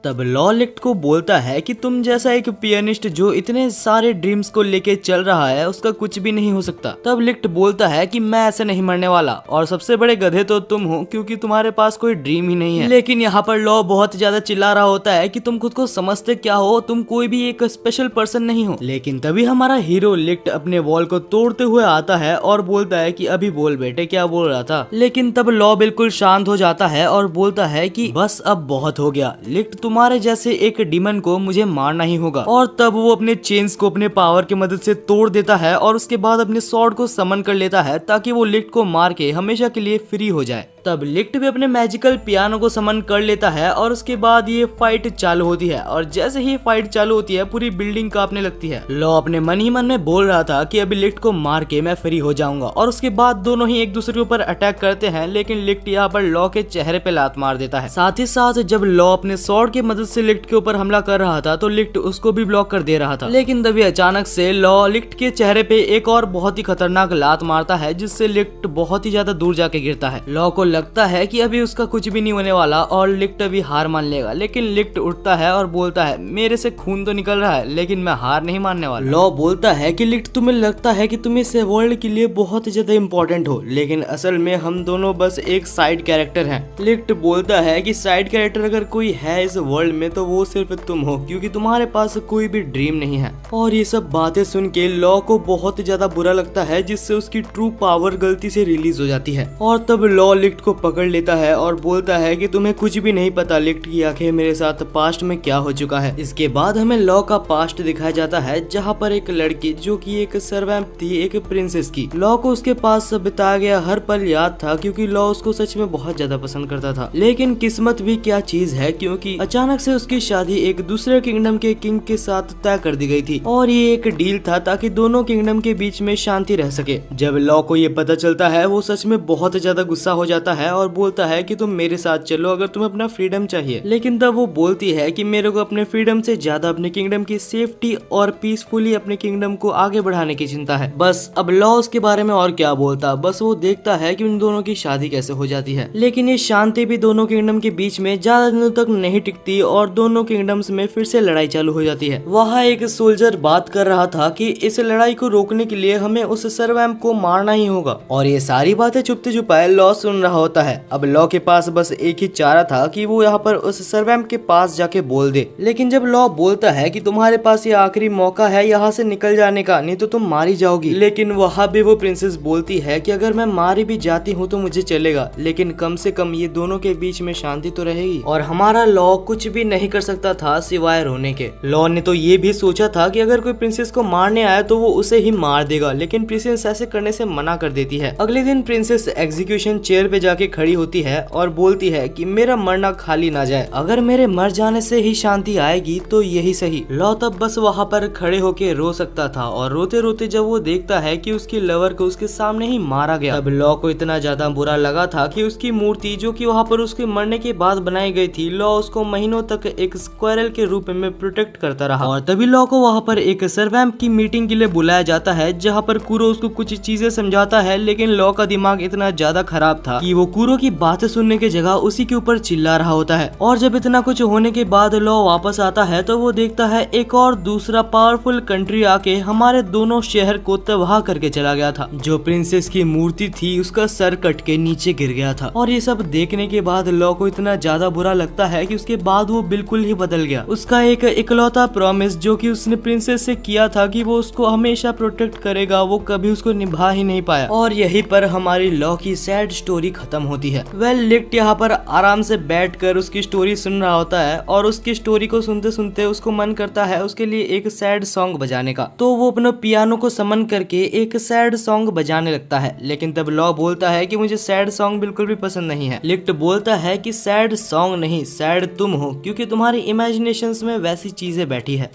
तब लॉ लिक्ट को बोलता है कि तुम जैसा एक पियानिस्ट जो इतने सारे ड्रीम्स को लेके चल रहा है उसका कुछ भी नहीं हो सकता। तब लिक्ट बोलता है कि मैं ऐसे नहीं मरने वाला और सबसे बड़े गधे तो तुम हो क्योंकि तुम्हारे पास कोई ड्रीम ही नहीं है। लेकिन यहाँ पर लॉ बहुत ज्यादा चिल्ला रहा होता है कि तुम खुद को समझते क्या हो, तुम कोई भी एक स्पेशल पर्सन नहीं हो। लेकिन तभी हमारा हीरो लिक्ट अपने वॉल को तोड़ते हुए आता है और बोलता है कि अभी बोल बेटे, क्या बोल रहा था। लेकिन तब लॉ बिल्कुल शांत हो जाता है और बोलता है कि बस अब बहुत हो गया लिक्ट, तुम्हारे जैसे एक डीमन को मुझे मारना ही होगा। और तब वो अपने चेन्स को अपने पावर की मदद से तोड़ देता है और उसके बाद अपने स्वॉर्ड को समन कर लेता है ताकि वो लिक्ट को मार के हमेशा के लिए फ्री हो जाए। तब लिक्ट भी अपने मैजिकल पियानो को समन कर लेता है और उसके बाद ये फाइट चालू होती है। और जैसे ही फाइट चालू होती है पूरी बिल्डिंग कांपने लगती है। लॉ अपने मन ही मन में बोल रहा था कि अभी लिक्ट को मार के मैं फ्री हो जाऊंगा और उसके बाद दोनों ही एक दूसरे के ऊपर अटैक करते हैं, लेकिन लिक्ट यहाँ पर लॉ के चेहरे पे लात मार देता है। साथ ही साथ जब लॉ अपने स्वॉर्ड की मदद से लिक्ट के ऊपर हमला कर रहा था तो लिक्ट उसको भी ब्लॉक कर दे रहा था। लेकिन तभी अचानक से लॉ लिक्ट के चेहरे पे एक और बहुत ही खतरनाक लात मारता है जिससे लिक्ट बहुत ही ज्यादा दूर जाके गिरता है। लॉ को लगता है कि अभी उसका कुछ भी नहीं होने वाला और लिक्ट अभी हार मान लेगा, लेकिन लिक्ट उठता है और बोलता है मेरे से खून तो निकल रहा है लेकिन मैं हार नहीं मानने वाला। लॉ बोलता है कि लिक्ट, तुम्हें लगता है कि तुम इस वर्ल्ड के लिए बहुत ज्यादा इम्पोर्टेंट हो, लेकिन असल में हम दोनों बस एक साइड कैरेक्टर हैं। लिक्ट बोलता है कि साइड कैरेक्टर अगर कोई है इस वर्ल्ड में तो वो सिर्फ तुम हो, क्योंकि तुम्हारे पास कोई भी ड्रीम नहीं है। और ये सब बातें सुन के लॉ को बहुत ज्यादा बुरा लगता है, जिससे उसकी ट्रू पावर गलती से रिलीज हो जाती है। और तब लॉ लिक्ट को पकड़ लेता है और बोलता है कि तुम्हें कुछ भी नहीं पता लिक्ट की आंखें, मेरे साथ पास्ट में क्या हो चुका है। इसके बाद हमें लॉ का पास्ट दिखाया जाता है जहाँ पर एक लड़की जो कि एक सर्वेंट थी, एक प्रिंसेस की, लॉ को उसके पास बिताया गया हर पल याद था क्योंकि लॉ उसको सच में बहुत ज्यादा पसंद करता था। लेकिन किस्मत भी क्या चीज है, क्योंकि अचानक से उसकी शादी एक दूसरे किंगडम के किंग के साथ तय कर दी गई थी और ये एक डील था ताकि दोनों किंगडम के बीच में शांति रह सके। जब लॉ को ये पता चलता है वो सच में बहुत ज्यादा गुस्सा हो जाता है और बोलता है कि तुम मेरे साथ चलो अगर तुम्हें अपना फ्रीडम चाहिए। लेकिन तब वो बोलती है कि मेरे को अपने फ्रीडम से ज्यादा अपने किंगडम की सेफ्टी और पीसफुली अपने किंगडम को आगे बढ़ाने की चिंता है। बस अब लॉ उसके बारे में और क्या बोलता, बस वो देखता है कि उन दोनों की शादी कैसे हो जाती है। लेकिन ये शांति भी दोनों किंगडम के बीच में ज्यादा दिनों तक नहीं टिकती और दोनों किंगडम्स में फिर से लड़ाई चालू हो जाती है। वहाँ एक सोल्जर बात कर रहा था कि इस लड़ाई को रोकने के लिए हमें उस सर्वैम्प को मारना ही होगा, और ये सारी बातें चुपते छुपाए लॉ सुन रहा होता है। अब लॉ के पास बस एक ही चारा था कि वो यहाँ पर उस सर्वैम्प के पास जाके बोल दे। लेकिन जब लॉ बोलता है कि तुम्हारे पास ये आखिरी मौका है यहाँ से निकल जाने का, नहीं तो तुम मारी जाओगी। लेकिन वहाँ भी वो प्रिंसेस बोलती है कि अगर मैं मारी भी जाती हूँ तो मुझे चलेगा, लेकिन कम से कम ये दोनों के बीच में शांति तो रहेगी। और हमारा लॉ कुछ भी नहीं कर सकता था सिवाय रोने के। लॉ ने तो ये भी सोचा था कि अगर कोई प्रिंसेस को मारने आया तो वो उसे ही मार देगा, लेकिन प्रिंसेस ऐसे करने से मना कर देती है। अगले दिन प्रिंसेस एग्जीक्यूशन चेयर पे जाके खड़ी होती है और बोलती है कि मेरा मरना खाली ना जाए, अगर मेरे मर जाने से ही शांति आएगी तो यही सही। लॉ तब बस वहाँ पर खड़े होके रो सकता था, और रोते रोते जब वो देखता है कि उसकी लवर को उसके सामने ही मारा गया, तब लॉ को इतना ज्यादा बुरा लगा था कि उसकी मूर्ति जो कि वहाँ पर उसके मरने के बाद बनाई गई थी, लॉ उसको महीनों तक एक स्क्वायरल के रूप में प्रोटेक्ट करता रहा। और तभी लॉ को वहाँ पर एक सर्वैम्प की मीटिंग के लिए बुलाया जाता है, जहाँ पर कुरो उसको कुछ चीजें समझाता है। लेकिन लॉ का दिमाग इतना ज्यादा खराब था कि वो कुरो की बातें सुनने की जगह उसी के ऊपर चिल्ला रहा होता है। और जब इतना कुछ होने के बाद लॉ वापस आता है तो वो देखता है एक और दूसरा पावरफुल कंट्री आके हमारे दोनों शहर को तबाह करके चला गया था। जो प्रिंसेस की मूर्ति थी उसका सर कट के नीचे गिर गया था। और ये सब देखने के बाद लॉ को इतना ज्यादा बुरा लगता है कि उसके बाद वो बिल्कुल ही बदल गया। उसका एक इकलौता प्रॉमिस जो कि उसने प्रिंसेस से किया था कि वो उसको हमेशा प्रोटेक्ट करेगा, वो कभी उसको निभा ही नहीं पाया। और यहीं पर हमारी लॉ की सैड स्टोरी खत्म होती है। लिक्ट यहाँ पर आराम से बैठकर उसकी स्टोरी सुन रहा होता है, और उसकी स्टोरी को सुनते सुनते उसको मन करता है उसके लिए एक सैड सॉन्ग बजाने का। तो वो अपने पियानो को समन करके एक सैड सॉन्ग बजाने लगता है। लेकिन तब लॉ बोलता है कि मुझे सैड सॉन्ग बिल्कुल भी पसंद नहीं है। लिक्ट बोलता है कि सैड सॉन्ग नहीं, सैड तुम हो, क्योंकि तुम्हारी इमेजिनेशंस में वैसी चीजें बैठी है।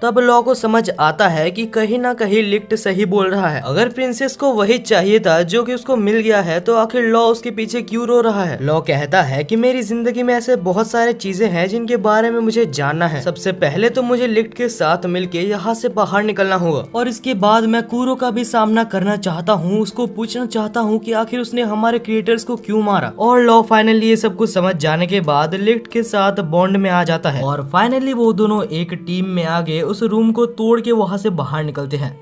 तब लॉ को समझ आता है कि कहीं ना कहीं लिक्ट सही बोल रहा है। अगर प्रिंसेस को वही चाहिए था जो कि उसको मिल गया है, तो आखिर लॉ उसके पीछे क्यों रो रहा है। लॉ कहता है कि मेरी जिंदगी में ऐसे बहुत सारे चीजें हैं जिनके बारे में मुझे जानना है। सबसे पहले तो मुझे लिक्ट के साथ मिलके यहाँ से बाहर निकलना होगा, और इसके बाद मैं कुरो का भी सामना करना चाहता हूँ। उसको पूछना चाहता हूँ कि आखिर उसने हमारे क्रिएटर्स को क्यों मारा। और लॉ फाइनली ये सब कुछ समझ जाने के बाद लिक्ट के साथ बॉन्ड में आ जाता है, और फाइनली वो दोनों एक टीम में आगे उस रूम को तोड़ के वहां से बाहर निकलते हैं।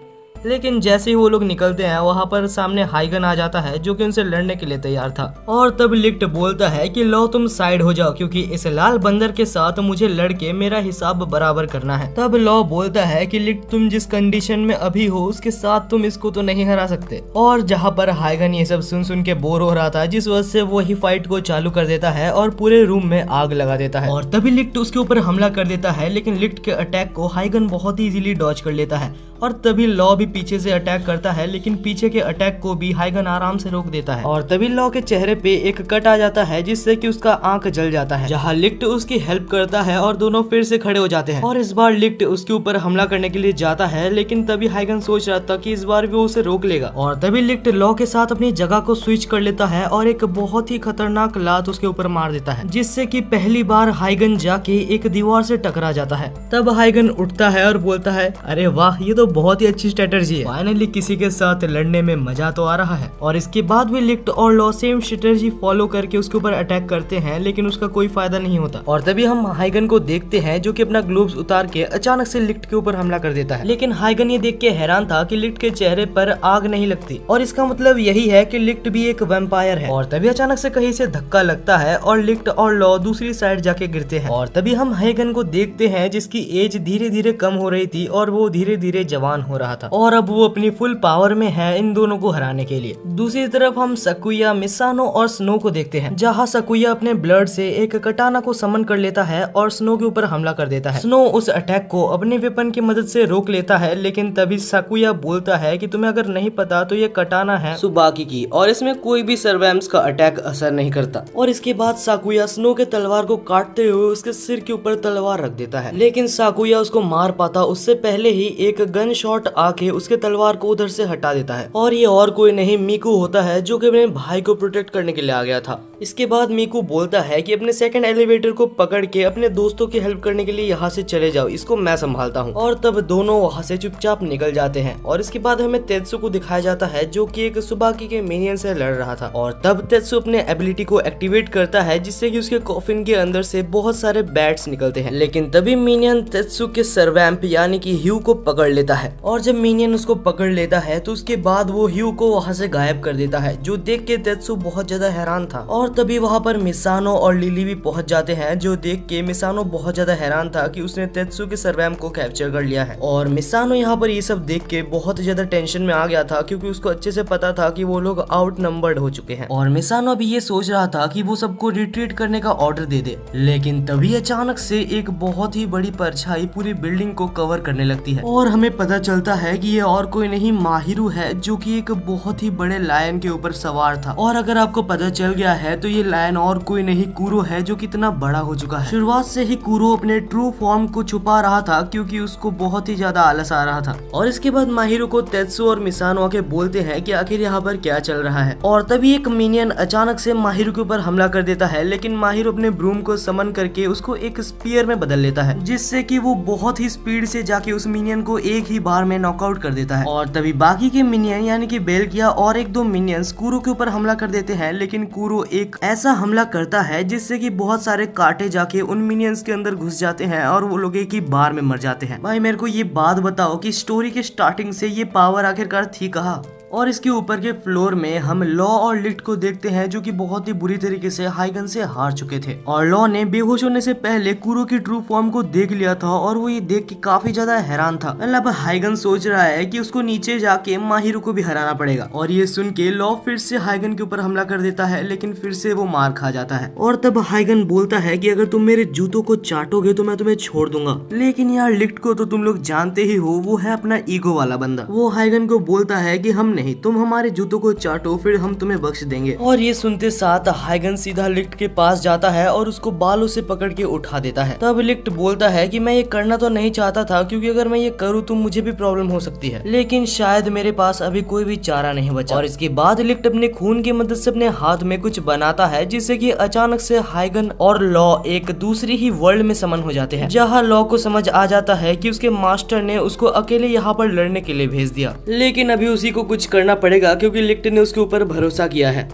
लेकिन जैसे ही वो लोग निकलते हैं वहाँ पर सामने हाइगन आ जाता है जो कि उनसे लड़ने के लिए तैयार था। और तब लिक्ट बोलता है कि लो तुम साइड हो जाओ, क्योंकि इस लाल बंदर के साथ मुझे लड़के मेरा हिसाब बराबर करना है। तब लॉ बोलता है कि लिक्ट तुम जिस कंडीशन में अभी हो उसके साथ तुम इसको तो नहीं हरा सकते। और जहाँ पर हाइगन ये सब सुन सुन के बोर हो रहा था, जिस वजह से वो ही फाइट को चालू कर देता है और पूरे रूम में आग लगा देता है। और तभी लिक्ट उसके ऊपर हमला कर देता है, लेकिन लिक्ट के अटैक को हाइगन बहुत ही इजीली डॉज कर लेता है। और तभी लॉ भी पीछे से अटैक करता है, लेकिन पीछे के अटैक को भी हाइगन आराम से रोक देता है। और तभी लॉ के चेहरे पे एक कट आ जाता है जिससे कि उसका आंख जल जाता है, जहाँ लिक्ट उसकी हेल्प करता है और दोनों फिर से खड़े हो जाते हैं। और इस बार लिक्ट उसके ऊपर हमला करने के लिए जाता है, लेकिन तभी हाइगन सोच रहा था कि इस बार भी वो उसे रोक लेगा। और तभी लिक्ट लॉ के साथ अपनी जगह को स्विच कर लेता है और एक बहुत ही खतरनाक लात उसके ऊपर मार देता है, जिससे कि पहली बार हाइगन जाके एक दीवार से टकरा जाता है। तब हाइगन उठता है और बोलता है, अरे वाह, ये तो बहुत ही अच्छी स्ट्रेटजी है, फाइनली किसी के साथ लड़ने में मजा तो आ रहा है। और इसके बाद भी लिक्ट और लॉ सेम स्ट्रेटजी फॉलो करके उसके ऊपर अटैक करते हैं, लेकिन उसका कोई फायदा नहीं होता। और तभी हम हाइगन को देखते हैं जो कि अपना ग्लोव्स उतार के अचानक से लिक्ट के ऊपर हमला कर देता है। लेकिन हाइगन ये देख के हैरान था कि लिक्ट के चेहरे पर आग नहीं लगती, और इसका मतलब यही है कि लिक्ट भी एक वैम्पायर है। और तभी अचानक से कहीं से धक्का लगता है और लिक्ट और लॉ दूसरी साइड जाके गिरते हैं। और तभी हम हाइगन को देखते हैं जिसकी एज धीरे धीरे कम हो रही थी और वो धीरे धीरे जवान हो रहा था, और अब वो अपनी फुल पावर में है इन दोनों को हराने के लिए। दूसरी तरफ हम सकुया, मिसानो और स्नो को देखते हैं, जहाँ सकुया अपने ब्लड से एक कटाना को समन कर लेता है और स्नो के ऊपर हमला कर देता है। स्नो उस अटैक को अपने वेपन की मदद से रोक लेता है, लेकिन तभी सकुया बोलता है कि तुम्हें अगर नहीं पता तो ये कटाना है सुबाकी की, और इसमें कोई भी सर्वैम्स का अटैक असर नहीं करता। और इसके बाद साकुया स्नो के तलवार को काटते हुए उसके सिर के ऊपर तलवार रख देता है, लेकिन साकुया उसको मार पाता उससे पहले ही एक गन गन शॉट आके उसके तलवार को उधर से हटा देता है और ये और कोई नहीं मीकू होता है जो कि अपने भाई को प्रोटेक्ट करने के लिए आ गया था। इसके बाद मीकू बोलता है कि अपने सेकंड एलिवेटर को पकड़ के अपने दोस्तों की हेल्प करने के लिए यहाँ से चले जाओ, इसको मैं संभालता हूँ। और तब दोनों वहाँ से चुपचाप निकल जाते हैं और इसके बाद हमें तेत्सु को दिखाया जाता है जो कि एक सुबाकी के मिनियन से लड़ रहा था। और तब तेत्सु अपने एबिलिटी को एक्टिवेट करता है जिससे कि उसके कॉफिन के अंदर से बहुत सारे बैट्स निकलते हैं। लेकिन तभी मिनियन तेत्सु के सर्वैम्प यानी कि ह्यू को पकड़ लेता है और जब मिनियन उसको पकड़ लेता है तो उसके बाद वो ह्यू को वहाँ से गायब कर देता है, जो देख के तेत्सु बहुत ज्यादा हैरान था। और तभी वहाँ पर मिसानो और लिली भी पहुंच जाते हैं, जो देख के मिसानो बहुत ज्यादा हैरान था कि उसने तेत्सु के सर्वैम्प को कैप्चर कर लिया है। और मिसानो यहाँ पर ये सब देख के बहुत ज्यादा टेंशन में आ गया था क्योंकि उसको अच्छे से पता था कि वो लोग आउट नंबर्ड हो चुके हैं। और मिसानो अभी ये सोच रहा था कि वो सबको रिट्रीट करने का ऑर्डर दे दे, लेकिन तभी अचानक से एक बहुत ही बड़ी परछाई पूरी बिल्डिंग को कवर करने लगती है और हमें पता चलता है कि ये और कोई नहीं माहिरू है जो कि एक बहुत ही बड़े लायन के ऊपर सवार था। और अगर आपको पता चल गया है तो ये लायन और कोई नहीं कुरो है जो कितना बड़ा हो चुका है। शुरुआत से ही कुरो अपने ट्रू फॉर्म को छुपा रहा था क्योंकि उसको बहुत ही ज्यादा आलस आ रहा था। और इसके बाद माहिरू को तेत्सु और मिसानो आके बोलते हैं कि आखिर यहाँ पर क्या चल रहा है। और तभी एक मिनियन अचानक से माहिरू के ऊपर हमला कर देता है, लेकिन माहिरू अपने ब्रूम को समन करके उसको एक स्पीयर में बदल लेता है जिससे कि वो बहुत ही स्पीड से जाके उस मिनियन को एक ही बार में नॉकआउट कर देता है। और तभी बाकी के मिनियन यानी कि बेल्किया और एक दो मिनियंस कुरो के ऊपर हमला कर देते हैं, लेकिन कुरो एक ऐसा हमला करता है जिससे कि बहुत सारे कांटे जाके उन मिनियंस के अंदर घुस जाते हैं और वो लोग एक ही बार में मर जाते हैं। भाई मेरे को ये बात बताओ कि स्टोरी के स्टार्टिंग से ये पावर आखिरकार थी कहाँ? और इसके ऊपर के फ्लोर में हम लॉ और लिट को देखते हैं जो कि बहुत ही बुरी तरीके से हाइगन से हार चुके थे। और लॉ ने बेहोश होने से पहले कुरो की ट्रू फॉर्म को देख लिया था और वो ये देख के काफी ज्यादा हैरान था। मतलब हाइगन सोच रहा है कि उसको नीचे जाके माहिरू को भी हराना पड़ेगा। और ये सुन के लॉ फिर से हाइगन के ऊपर हमला कर देता है, लेकिन फिर से वो मार खा जाता है। और तब हाइगन बोलता है कि अगर तुम मेरे जूतों को चाटोगे तो मैं तुम्हें छोड़ दूंगा। लेकिन यार लिट को तो तुम लोग जानते ही हो, वो है अपना ईगो वाला बंदा। वो हाइगन को बोलता है कि हम नहीं, तुम हमारे जूतों को चाटो फिर हम तुम्हें बख्श देंगे। और ये सुनते साथ हाइगन सीधा लिक्ट के पास जाता है और उसको बालों से पकड़ के उठा देता है। तब लिक्ट बोलता है कि मैं ये करना तो नहीं चाहता था क्योंकि अगर मैं ये करूँ तो मुझे भी प्रॉब्लम हो सकती है, लेकिन शायद मेरे पास अभी कोई भी चारा नहीं बचा। और इसके बाद लिक्ट अपने खून की मदद से अपने हाथ में कुछ बनाता है जिससे कि अचानक से हाइगन और लॉ एक दूसरी ही वर्ल्ड में समन हो जाते हैं, जहाँ लॉ को समझ आ जाता है कि उसके मास्टर ने उसको अकेले यहाँ पर लड़ने के लिए भेज दिया, लेकिन अभी उसी को कुछ करना पड़ेगा क्योंकि लिक्ट ने उसके ऊपर भरोसा किया है।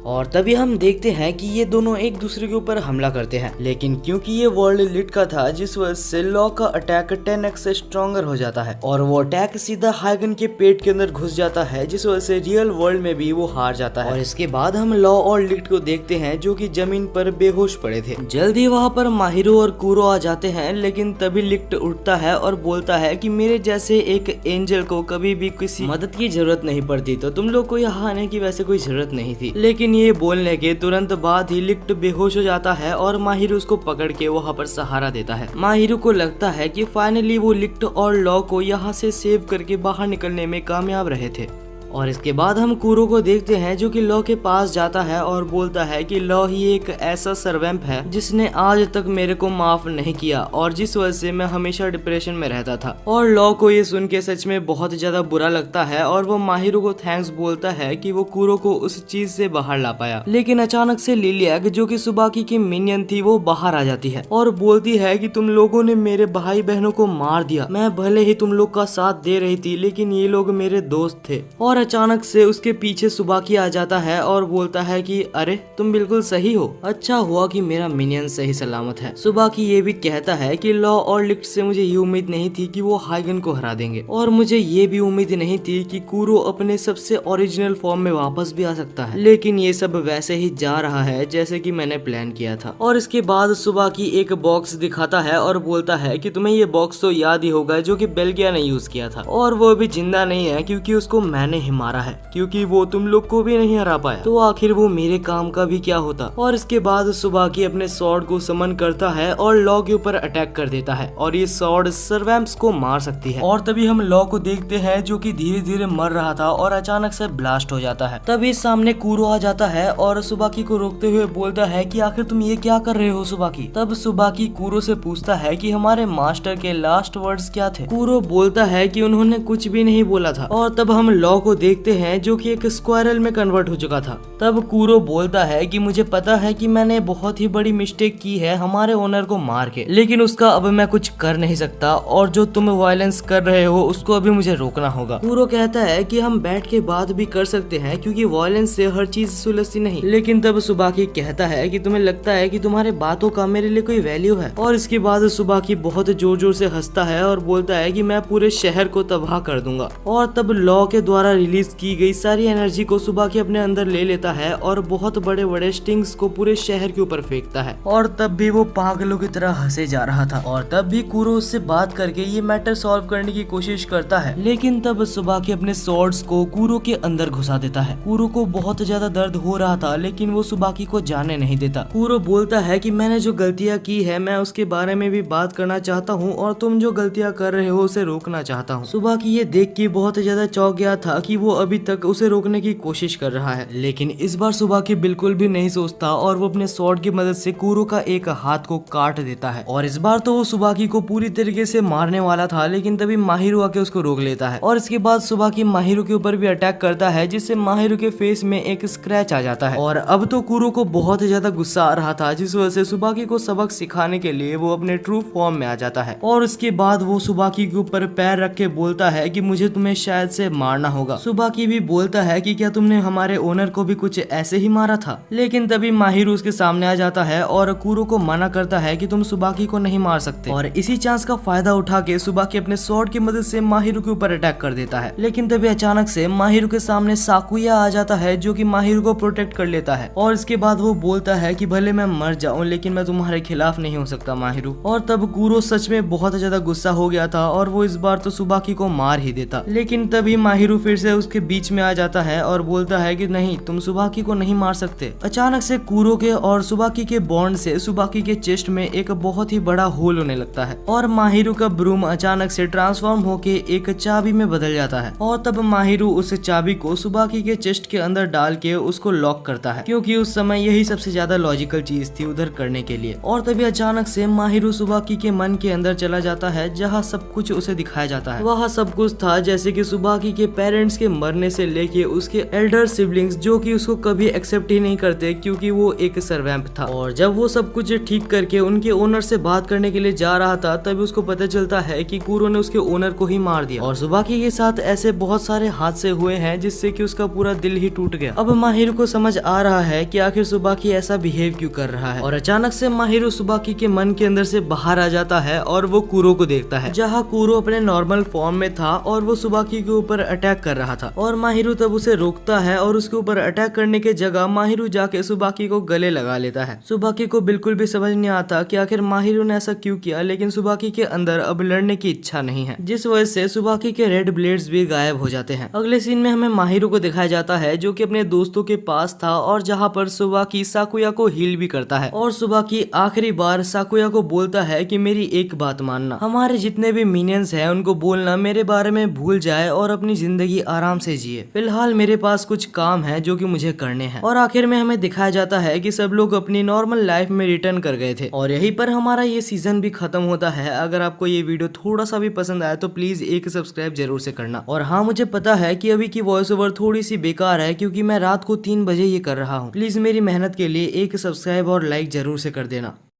और तभी हम देखते हैं कि ये दोनों एक दूसरे के ऊपर हमला करते हैं, लेकिन क्योंकि ये वर्ल्ड लिट का था जिस वजह से लॉ का अटैक 10x से स्ट्रॉन्गर हो जाता है और वो अटैक सीधा हाइगन के पेट के अंदर घुस जाता है, जिस वजह से रियल वर्ल्ड में भी वो हार जाता है। और इसके बाद हम लॉ और लिट को देखते हैं जो कि जमीन पर बेहोश पड़े थे। जल्दी वहाँ पर माहिरो और कुरो आ जाते हैं, लेकिन तभी लिट उठता है और बोलता है कि मेरे जैसे एक एंजल को कभी भी किसी मदद की जरूरत नहीं पड़ती, तो तुम लोग को यहाँ आने की वैसे कोई जरूरत नहीं थी। लेकिन ये बोलने के तुरंत बाद ही लिक्ट बेहोश हो जाता है और माहिरू उसको पकड़ के वहाँ पर सहारा देता है। माहिरू को लगता है कि फाइनली वो लिक्ट और लॉ को यहाँ से सेव करके बाहर निकलने में कामयाब रहे थे। और इसके बाद हम कुरो को देखते हैं जो कि लॉ के पास जाता है और बोलता है कि लॉ ही एक ऐसा सर्वेंट है जिसने आज तक मेरे को माफ नहीं किया और जिस वजह से मैं हमेशा डिप्रेशन में रहता था। और लॉ को ये सुन के सच में बहुत ज्यादा बुरा लगता है और वो माहिरू को थैंक्स बोलता है कि वो कुरो को उस चीज से बाहर ला पाया। लेकिन अचानक से लिलिया जो कि सुबाकी की मिनियन थी वो बाहर आ जाती है और बोलती है कि तुम लोगों ने मेरे भाई बहनों को मार दिया, मैं भले ही तुम लोग का साथ दे रही थी लेकिन ये लोग मेरे दोस्त थे। और अचानक से उसके पीछे सुबाकी आ जाता है और बोलता है कि अरे तुम बिल्कुल सही हो, अच्छा हुआ कि मेरा मिनियन सही सलामत है। सुबाकी ये भी कहता है कि लॉ और लिक्ट से मुझे ये उम्मीद नहीं थी कि वो हाइगन को हरा देंगे और मुझे ये भी उम्मीद नहीं थी कि कुरो अपने सबसे ओरिजिनल फॉर्म में वापस भी आ सकता है, लेकिन ये सब वैसे ही जा रहा है जैसे कि मैंने प्लान किया था। और इसके बाद सुबाकी एक बॉक्स दिखाता है और बोलता है कि तुम्हें ये बॉक्स तो याद ही होगा जो कि बेल्किया ने यूज किया था और वो अभी जिंदा नहीं है क्योंकि उसको मैंने ही नहीं मारा है, क्योंकि वो तुम लोग को भी नहीं हरा पाया, तो आखिर वो मेरे काम का भी क्या होता। और इसके बाद सुबाकी अपने स्वॉर्ड को समन करता है और लॉ के ऊपर अटैक कर देता है और ये स्वॉर्ड सर्वैम्प्स को मार सकती है। और तभी हम लॉ को देखते हैं जो कि धीरे धीरे मर रहा था और अचानक से ब्लास्ट हो जाता है। तभी सामने कूरो आ जाता है और सुबाकी को रोकते हुए बोलता है कि आखिर तुम ये क्या कर रहे हो सुबाकी। तब सुबाकी कूरो से पूछता है कि हमारे मास्टर के लास्ट वर्ड्स क्या थे। कूरो बोलता है कि उन्होंने कुछ भी नहीं बोला था। और तब हम लॉ को देखते हैं जो कि एक स्क्वायरल में कन्वर्ट हो चुका था। तब कूरो बोलता है कि मुझे पता है कि मैंने बहुत ही बड़ी मिस्टेक की है हमारे ओनर को मार के, लेकिन उसका अब मैं कुछ कर नहीं सकता और जो तुम वायलेंस कर रहे हो उसको अभी मुझे रोकना होगा। कूरो कहता है कि हम बैठ के बात भी कर सकते हैं क्योंकि वायलेंस से हर चीज सुलझती नहीं। लेकिन तब सुबाकी कहता है कि तुम्हें लगता है कि तुम्हारे बातों का मेरे लिए कोई वैल्यू है। और इसके बाद सुबाकी बहुत जोर जोर से हंसता है और बोलता है कि मैं पूरे शहर को तबाह कर दूंगा। और तब लॉ के द्वारा रिलीज की गई सारी एनर्जी को सुबाकी अपने अंदर ले लेता है और बहुत बड़े बड़े स्टिंग्स को पूरे शहर के ऊपर फेंकता है। और तब भी वो पागलों की तरह हंसे जा रहा था। और तब भी कूरो उससे बात करके ये मैटर सॉल्व करने की कोशिश करता है, लेकिन तब सुबाकी अपने स्वॉर्ड्स को कूरो के अंदर घुसा देता है। कूरो को बहुत ज्यादा दर्द हो रहा था, लेकिन वो सुबाकी को जाने नहीं देता। कूरो बोलता है कि मैंने जो गलतियां की है मैं उसके बारे में भी बात करना चाहता हूँ और तुम जो गलतियां कर रहे हो उसे रोकना चाहता हूँ। सुबाकी ये देख के बहुत ज्यादा चौंक गया था कि वो अभी तक उसे रोकने की कोशिश कर रहा है, लेकिन इस बार सुबाकी बिल्कुल भी नहीं सोचता और वो अपने स्वॉर्ड की मदद से कूरो का एक हाथ को काट देता है। और इस बार तो वो सुबाकी को पूरी तरीके से मारने वाला था, लेकिन तभी माहिरो आके उसको रोक लेता है। और इसके बाद सुबाकी माहिरो के ऊपर भी अटैक करता है, जिससे माहिरो के फेस में एक स्क्रैच आ जाता है। और अब तो कूरो को बहुत ज्यादा गुस्सा आ रहा था, जिस वजह से सुबाकी को सबक सिखाने के लिए वो अपने ट्रू फॉर्म में आ जाता है। और उसके बाद वो सुबाकी के ऊपर पैर रख के बोलता है कि मुझे तुम्हें शायद से मारना होगा। सुबाकी भी बोलता है कि क्या तुमने हमारे ओनर को भी कुछ ऐसे ही मारा था। लेकिन तभी माहिरो उसके सामने आ जाता है और कूरो को मना करता है कि तुम सुबाकी को नहीं मार सकते। और इसी चांस का फायदा उठा के सुबाकी अपने स्वॉर्ड की मदद से माहिरो के ऊपर अटैक कर देता है। लेकिन तभी अचानक से माहिरो के सामने साकुया आ जाता है जो कि माहिरो को प्रोटेक्ट कर लेता है। और इसके बाद वो बोलता है कि भले मैं मर जाऊं लेकिन मैं तुम्हारे खिलाफ नहीं हो सकता माहिरो। और तब कूरो सच में बहुत ज्यादा गुस्सा हो गया था और वो इस बार तो सुबाकी को मार ही देता। लेकिन तभी माहिरो फिर से उसके बीच में आ जाता है और बोलता है कि नहीं, तुम सुबाकी को नहीं मार सकते। अचानक से कूरो के और सुबाकी के बॉन्ड से सुबाकी के चेस्ट में एक बहुत ही बड़ा होल होने लगता है और माहिरो का ब्रूम अचानक से ट्रांसफॉर्म होके एक चाबी में बदल जाता है। और तब माहिरो उस चाबी को सुबाकी के चेस्ट के अंदर डाल के उसको लॉक करता है, क्योंकि उस समय यही सबसे ज्यादा लॉजिकल चीज थी उधर करने के लिए। और तभी अचानक से माहिरो सुबाकी के मन के अंदर चला जाता है, जहाँ सब कुछ उसे दिखाया जाता है। वहाँ सब कुछ था जैसे कि सुबाकी के पेरेंट्स के मरने से लेके उसके एल्डर सिबलिंग्स जो कि उसको कभी एक्सेप्ट ही नहीं करते क्योंकि वो एक सर्वैम्प था। और जब वो सब कुछ ठीक करके उनके ओनर से बात करने के लिए जा रहा था, तभी उसको पता चलता है कि कूरो ने उसके ओनर को ही मार दिया। और सुबाकी के साथ ऐसे बहुत सारे हादसे हुए हैं जिससे कि उसका पूरा दिल ही टूट गया। अब माहिरो को समझ आ रहा है कि आखिर सुबाकी ऐसा बिहेव क्यों कर रहा है। और अचानक से माहिरो सुबाकी के मन के अंदर से बाहर आ जाता है और वो कूरो को देखता है, जहाँ कूरो अपने नॉर्मल फॉर्म में था और वो सुबाकी के ऊपर अटैक कर रहा था। और माहिरो तब उसे रोकता है और उसके ऊपर अटैक करने के जगह माहिरो जाके सुबाकी को गले लगा लेता है। सुबाकी को बिल्कुल भी समझ नहीं आता कि आखिर माहिरो ने ऐसा क्यों किया, लेकिन सुबाकी के अंदर अब लड़ने की इच्छा नहीं है, जिस वजह से सुबाकी के रेड ब्लेड्स भी गायब हो जाते हैं। अगले सीन में हमें माहिरो को दिखाया जाता है जो कि अपने दोस्तों के पास था और जहाँ पर सुबाकी साकुया को हील भी करता है। और सुबाकी आखिरी बार साकुया को बोलता है कि मेरी एक बात मानना, हमारे जितने भी मिनियंस हैं उनको बोलना मेरे बारे में भूल जाए और अपनी जिंदगी आराम से जिए। फिलहाल मेरे पास कुछ काम है जो कि मुझे करने हैं। और आखिर में हमें दिखाया जाता है कि सब लोग अपनी नॉर्मल लाइफ में रिटर्न कर गए थे और यहीं पर हमारा ये सीजन भी खत्म होता है। अगर आपको ये वीडियो थोड़ा सा भी पसंद आया तो प्लीज एक सब्सक्राइब जरूर से करना। और हाँ, मुझे पता है कि अभी की वॉइस ओवर थोड़ी सी बेकार है क्योंकि मैं रात को 3 बजे ये कर रहा हूँ। प्लीज मेरी मेहनत के लिए एक सब्सक्राइब और लाइक जरूर से कर देना।